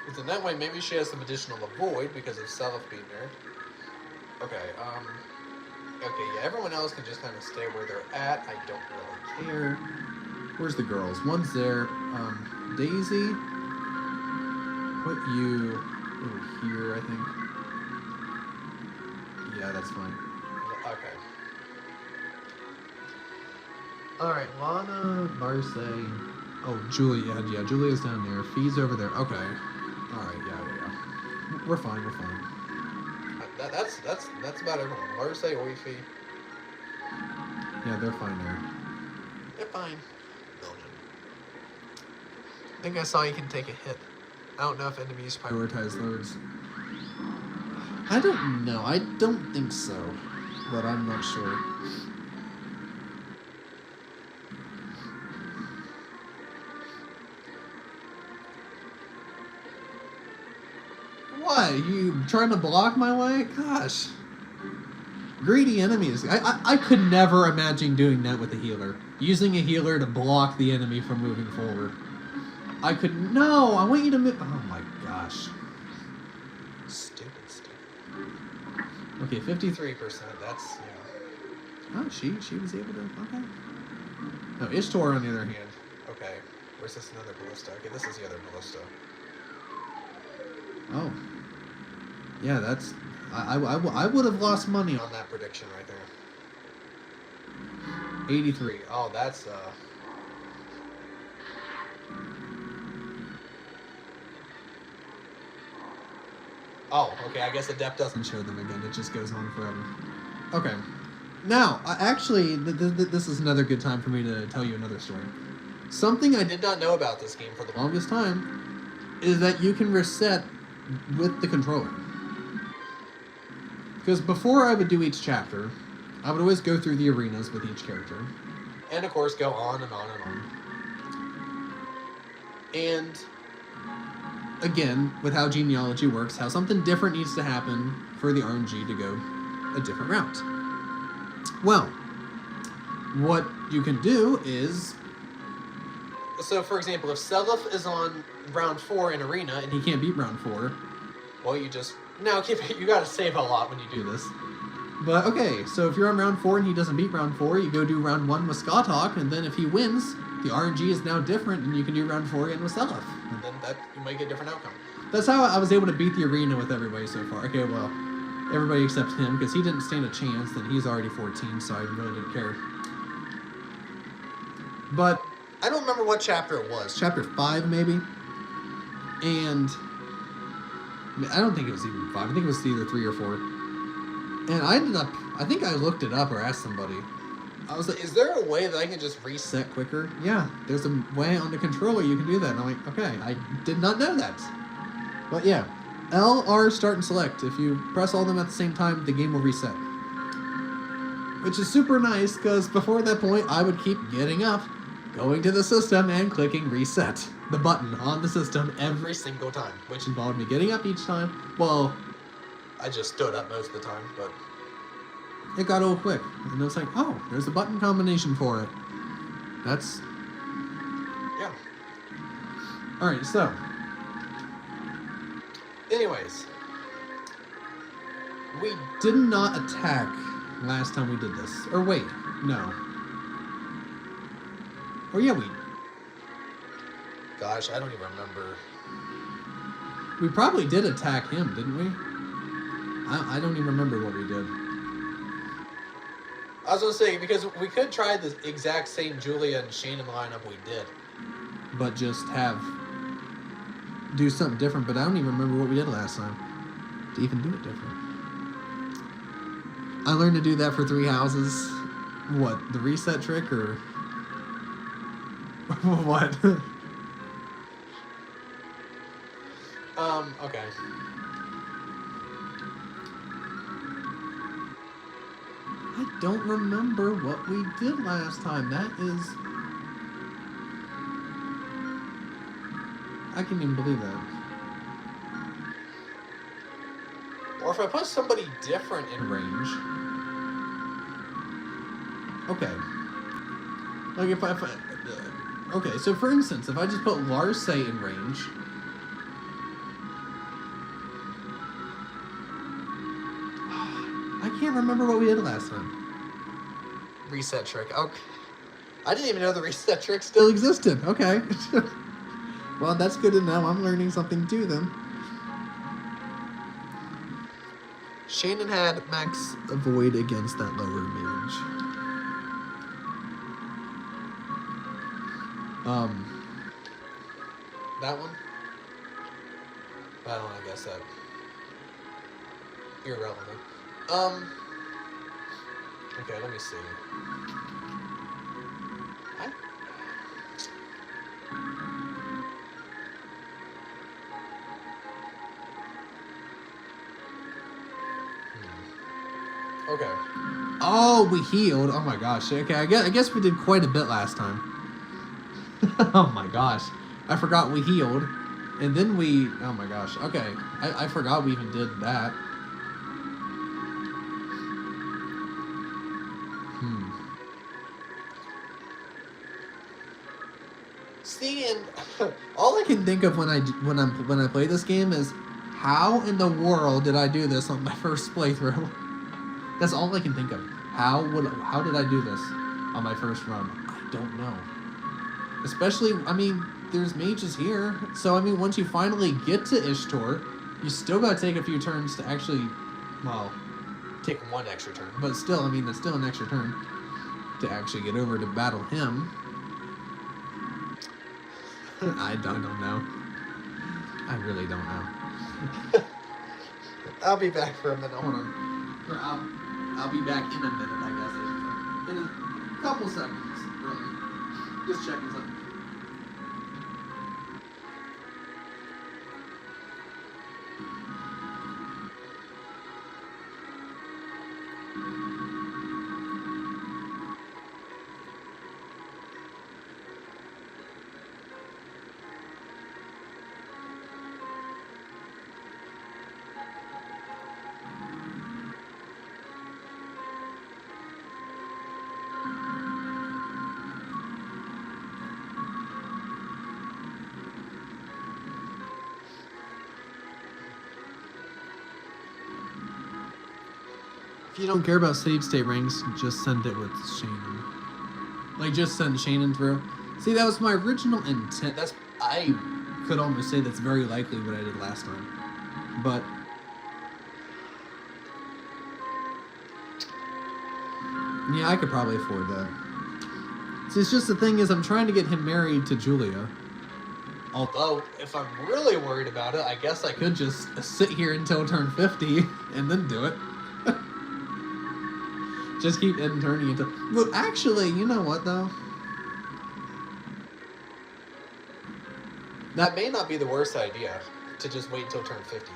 Because in that way, maybe she has some additional avoid because of Seliph being there. Okay, Okay, yeah, everyone else can just kind of stay where they're at. I don't really care. Where's the girls? One's there. Daisy. Put you over here, I think. Yeah, that's fine. Okay. Alright, Lana, Marseille. Oh, Julia. Yeah, Julia's down there. Fee's over there. Okay. Alright, yeah. We're fine, we're fine. That's about everyone. Marseille, Oifi. Yeah, they're fine there. They're fine. I think I saw you can take a hit. I don't know if enemies Prioritize loads. I don't know. I don't think so. But I'm not sure. What? You trying to block my way? Gosh. Greedy enemies. I could never imagine doing that with a healer. Using a healer to block the enemy from moving forward. I could... No! I want you to move... Oh my gosh. Stupid. Okay, 53. 3%. That's, yeah. Oh, she was able to... Okay. No, Ishtar, on the other hand. Okay. Where's this another ballista? Okay, this is the other ballista. Oh. Yeah, that's... I would have lost money On on that prediction right there. 83. Oh, that's, Oh, okay, I guess Adept doesn't... And show them again. It just goes on forever. Okay. Now, actually, this is another good time for me to tell you another story. Something I I did did not know about this game for the longest time is that you can reset with the controller. Because before I would do each chapter, I would always go through the arenas with each character. And, of course, go on and on and on. And... Again, with how genealogy works, how something different needs to happen for the RNG to go a different route. Well, what you can do is... So, for example, if Seliph is on round 4 in Arena, and He can't beat round 4. well, you just... No, you gotta save a lot when you Do do this. But, okay, so if you're on round 4 and he doesn't beat round 4, you go do round 1 with Skatok, and then if he wins, the RNG is now different, and you can do round 4 again with Seliph. And then that you might get a different outcome. That's how I was able to beat the arena with everybody so far. Okay, well, everybody except him, because he didn't stand a chance, and he's already 14, so I really didn't care. But I don't remember what chapter it was. chapter 5, maybe? And... I don't think it was even 5. I think it was either 3 or 4. And I ended up... I think I looked it up or asked somebody. I was like, Is there a way that I can just reset? set quicker? Yeah, there's a way on the controller you can do that. And I'm like, okay, I did not know that. But yeah, L, R, start, and select. If you press all of them at the same time, the game will reset. Which is super nice, because before that point, I would keep getting up, going to the system, and clicking reset. The button on the system Every single time. which involved me getting up each time. Well, I just stood up most of the time, but... it got old quick. And it was like, oh, there's a button combination for it. That's... Yeah. Alright, so... Anyways. We... did not attack last time we did this. Or wait, no. Or yeah, we... Gosh, I don't even remember. We probably did attack him, didn't we? I don't even remember what we did. I was gonna say, because we could try the exact same Julia and Shannon lineup we did. But just do something different. But I don't even remember what we did last time to even do it different. I learned to do that for 3 houses. What, the reset trick or what? Okay. I don't remember what we did last time. That is... I can't even believe that. Or if I put somebody different in Range. Okay. Like if I okay, so for instance, if I just put Larse in range... I can't remember what we did last time. reset trick. Okay. I didn't even know the reset trick Still still existed. existed. Okay. Well, that's good to know. I'm learning something too then. Shannon had max. Avoid against that lower mage. That one? Well, I guess that. Irrelevant. Okay, let me see. Okay. Oh, we healed. Oh my gosh. Okay, I guess we did quite a bit last time. Oh my gosh. I forgot we healed. And then we... Oh my gosh. Okay. I forgot we even did that. See, and all I I can think of when I play this game is how in the world did I do this on my first playthrough? That's all I can think of. How did I do this on my first run? I don't know. Especially, I mean, there's mages here, so I mean, once you finally get to Ishtar, you still gotta take a few turns to actually, well, take one extra turn. but still, I mean, that's still an extra turn to actually get over to battle him. I don't know. I really don't know. I'll be back for a minute. Hold on. Or I'll be back in a minute, I guess. In a couple seconds, really. Just checking something. If you don't care about save state ranks, just send it with Shannon. Like, just send Shannon through. See, that was my original intent. I could almost say that's very likely what I did last time. But... yeah, I could probably afford that. See, it's just the thing is, I'm trying to get him married to Julia. Although, if I'm really worried about it, I guess I Could just sit here until turn 50 and then do it. Just keep turning until... Well, actually, you know what, though? That may not be the worst idea, to just wait until turn 50.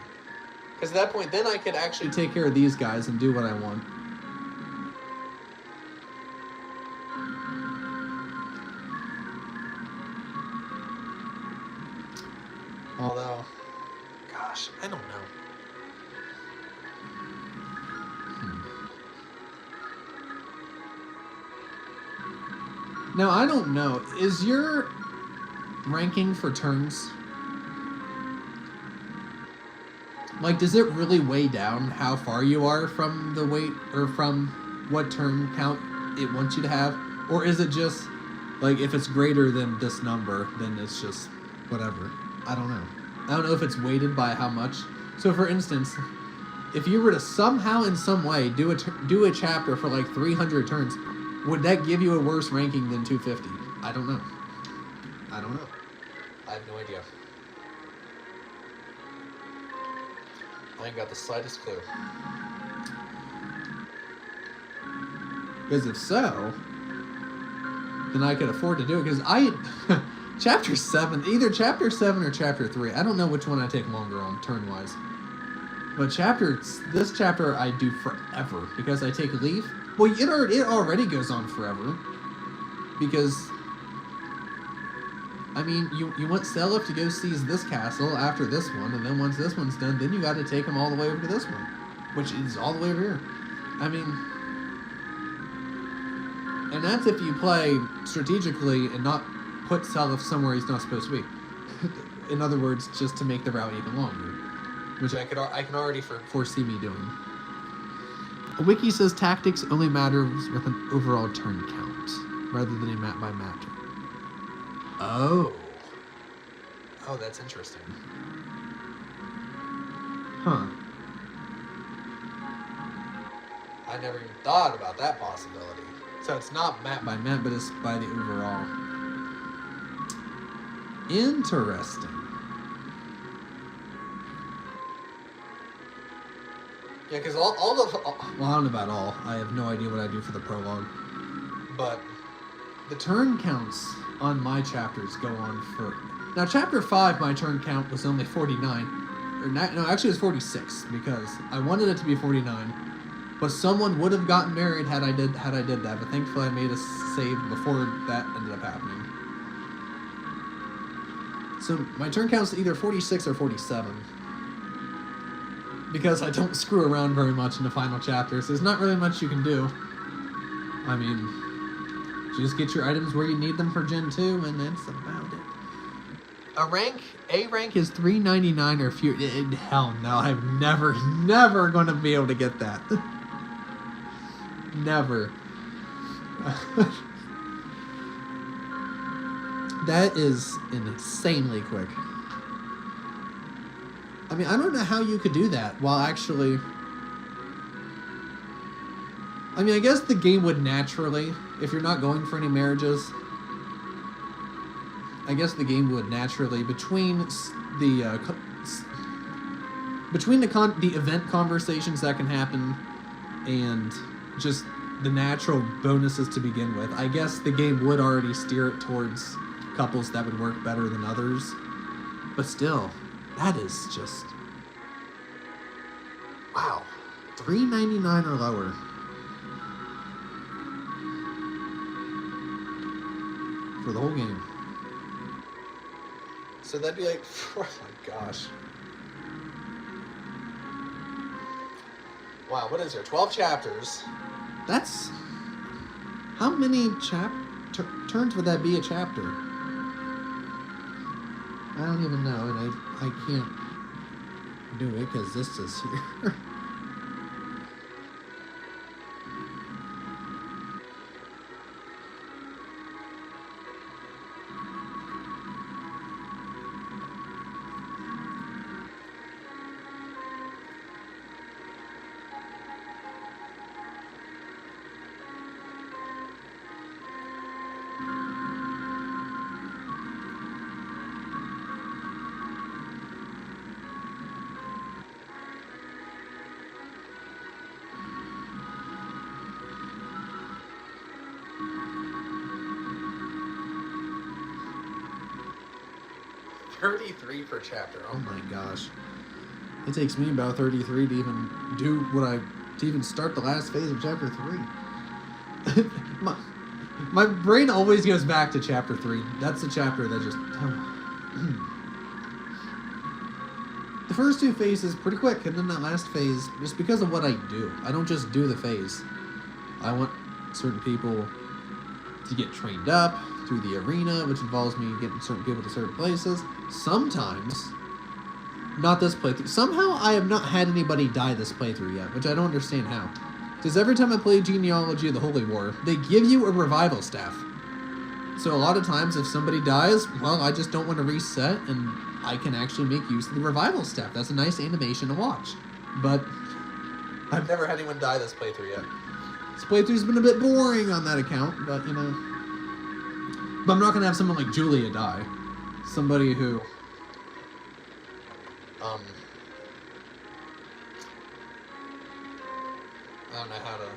Because at that point, then I could actually Take care of these guys and do what I want. Although, gosh, I don't know. Now, I don't know. Is your ranking for turns... like, does it really weigh down how far you are from the weight, or from what turn count it wants you to have? Or is it just, like, if it's greater than this number, then it's just whatever? I don't know. I don't know if it's weighted by how much. So, for instance, if you were to somehow in some way do a chapter for like 300 turns, would that give you a worse ranking than 250? I don't know. I don't know. I have no idea. I ain't got the slightest clue. Because if so, then I could afford to do it. Because Chapter 7, either Chapter 7 or Chapter 3. I don't know which one I take longer on, turn-wise. But this chapter I do forever. Because I take Leaf. Well, it already goes on forever. Because, I mean, you want Seliph to go seize this castle after this one. And then once this one's done, then you got to take him all the way over to this one. Which is all the way over here. I mean... And that's if you play strategically and not put Seliph somewhere he's not supposed to be. In other words, just to make the route even longer. Which I can already foresee me doing. A wiki says tactics only matters with an overall turn count, rather than a map by map turn. Oh. Oh, that's interesting. Huh. I never even thought about that possibility. So it's not map by map, but it's by the overall. Interesting. Yeah, because all of... Well, I don't know about all. I have no idea what I do for the prologue. But the turn counts on my chapters go on for... Now, Chapter 5, my turn count was only 49. No, actually it was 46, because I wanted it to be 49. But someone would have gotten married had I did that. But thankfully I made a save before that ended up happening. So my turn count's either 46 or 47. Because I don't screw around very much in the final chapters. There's not really much you can do. I mean, you just get your items where you need them for Gen 2, and that's about it. A rank is 399 or fewer. Hell no, I'm never going to be able to get that. Never. That is insanely quick. I mean, I don't know how you could do that while actually... I mean, I guess the game would naturally, if you're not going for any marriages, I guess the game would naturally, between the event conversations that can happen and just the natural bonuses to begin with, I guess the game would already steer it towards couples that would work better than others. But still, that is just... Wow. $3.99 or lower. For the whole game. So that'd be like... Oh my gosh. Wow, what is there? 12 chapters. That's... How many turns would that be a chapter? I don't even know, and I can't do it because this is here. $33 per chapter. Oh my gosh. It takes me about 33 to even do to even start the last phase of chapter 3. my brain always goes back to chapter 3. That's the chapter that just... The first two phases pretty quick, and then that last phase, just because of what I do. I don't just do the phase. I want certain people to get trained up through the arena, which involves me getting certain people to certain places. Sometimes, not this playthrough. Somehow I have not had anybody die this playthrough yet, which I don't understand how. Because every time I play Genealogy of the Holy War, they give you a revival staff. So a lot of times if somebody dies, well, I just don't want to reset, and I can actually make use of the revival staff. That's a nice animation to watch. But I've never had anyone die this playthrough yet. This playthrough's been a bit boring on that account, but you know. But I'm not gonna have someone like Julia die. Somebody who. I don't know how to.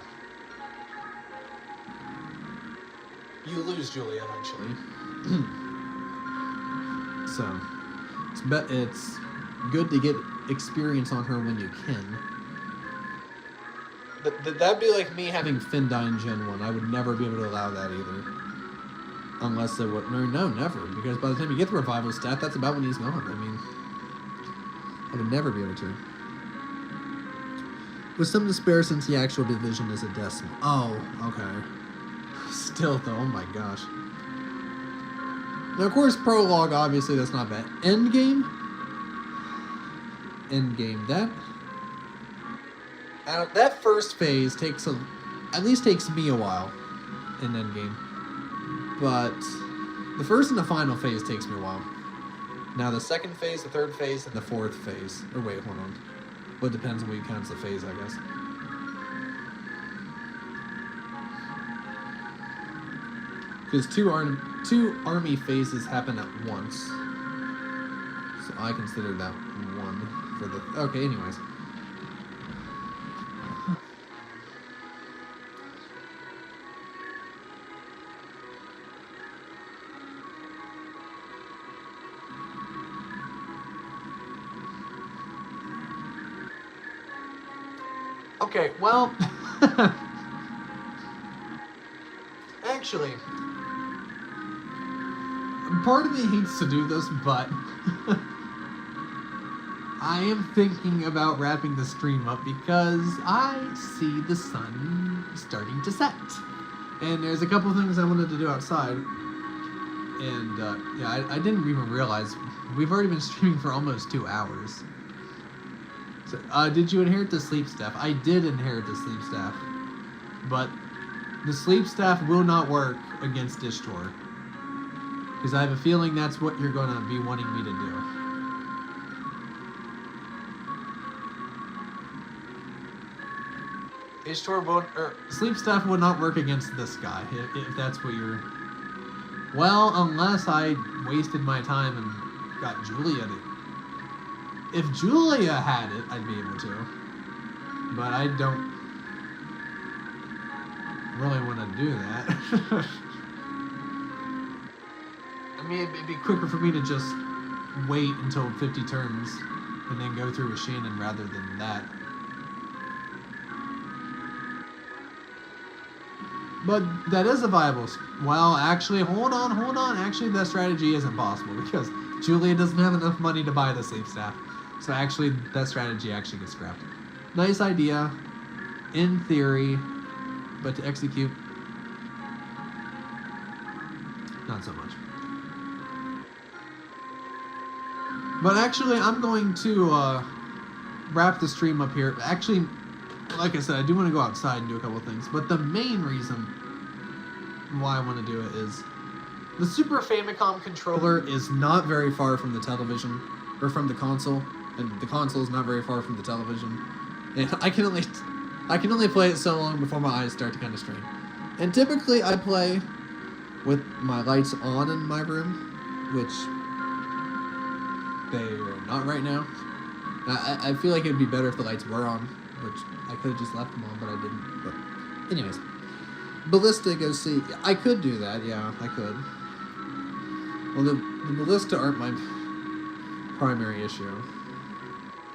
You lose Julia eventually. So, it's good to get experience on her when you can. That'd be like me Having Finn die in Gen 1, I would never be able to allow that either. Unless it would... No, never. Because by the time you get the revival stat, that's about when he's gone. I mean... I would never be able to. With some despair since the actual division is a decimal. Oh, okay. Still though, oh my gosh. Now of course prologue, obviously that's not bad. Endgame? Endgame, that first phase takes at least takes me a while in Endgame. But the first and the final phase takes me a while. Now the second phase, the third phase, and the fourth phase. Or wait, hold on. Well, it depends on what you count as a phase, I guess. Because two army phases happen at once. So I consider that one for the... Okay, anyways. Okay, well... Actually... Part of me hates to do this, but... I am thinking about wrapping the stream up because I see the sun starting to set. And there's a couple things I wanted to do outside. And, yeah, I didn't even realize... We've already been streaming for almost 2 hours. So, did you inherit the sleep staff? I did inherit the sleep staff. But the sleep staff will not work against Ishtar. Because I have a feeling that's what you're going to be wanting me to do. Ishtar won't... sleep staff will not work against this guy, if that's what you're... Well, unless I wasted my time and got Julia to... If Julia had it, I'd be able to. But I don't really want to do that. I mean, it'd be quicker for me to just wait until 50 turns and then go through with Shannon rather than that. But that is a viable... Well, actually, hold on. Actually, that strategy isn't possible because Julia doesn't have enough money to buy the sleep staff. So actually, that strategy actually gets scrapped. Nice idea, in theory, but to execute, not so much. But actually, I'm going to wrap the stream up here. Actually, like I said, I do want to go outside and do a couple of things. But the main reason why I want to do it is the Super Famicom controller is not very far from the television, or from the console. And the console is not very far from the television, and I can only play it so long before my eyes start to kind of strain. And typically, I play with my lights on in my room, which they are not right now. I feel like it would be better if the lights were on, which I could have just left them on, but I didn't. But anyways, Ballista goes see. I could do that, yeah, I could. Well, the Ballista aren't my primary issue.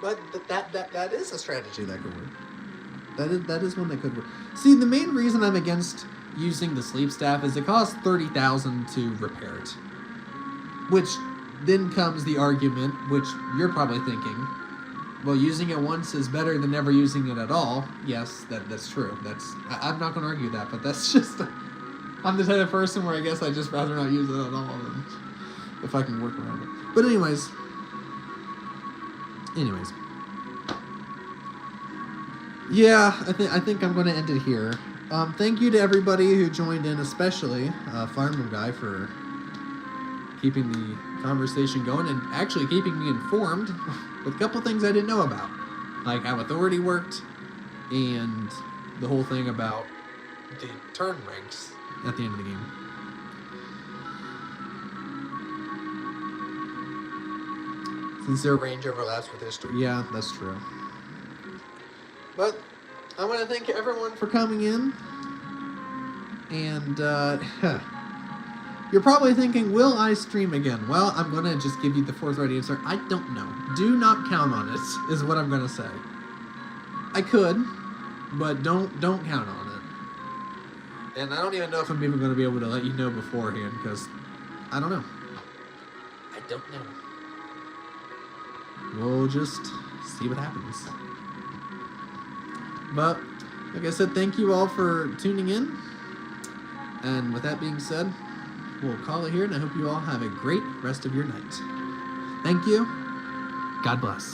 But that is a strategy that could work. That is one that could work. See, the main reason I'm against using the sleep staff is it costs $30,000 to repair it. Which then comes the argument, which you're probably thinking, well, using it once is better than never using it at all. Yes, that's true. I'm not going to argue that, but that's just... I'm the type of person where I guess I'd just rather not use it at all than if I can work around it. But anyways... Yeah, I think I'm going to end it here. Thank you to everybody who joined in, especially Fireman Guy for keeping the conversation going and actually keeping me informed with a couple things I didn't know about, like how Authority worked and the whole thing about The turn ranks. at the end of the game. Since Their they're range overlaps with history. yeah, that's true. But I want to thank everyone For coming in, and you're probably thinking, will I stream again? Well, I'm gonna just give you the forthright answer. I don't know. Do not count on it, is what I'm gonna say. I could, but don't count on it. And I don't even know If I'm even gonna be able to let you know beforehand, because I don't know. I don't know. We'll just see what happens. But, like I said, thank you all for tuning in. And with that being said, we'll call it here, and I hope you all have a great rest of your night. Thank you. God bless.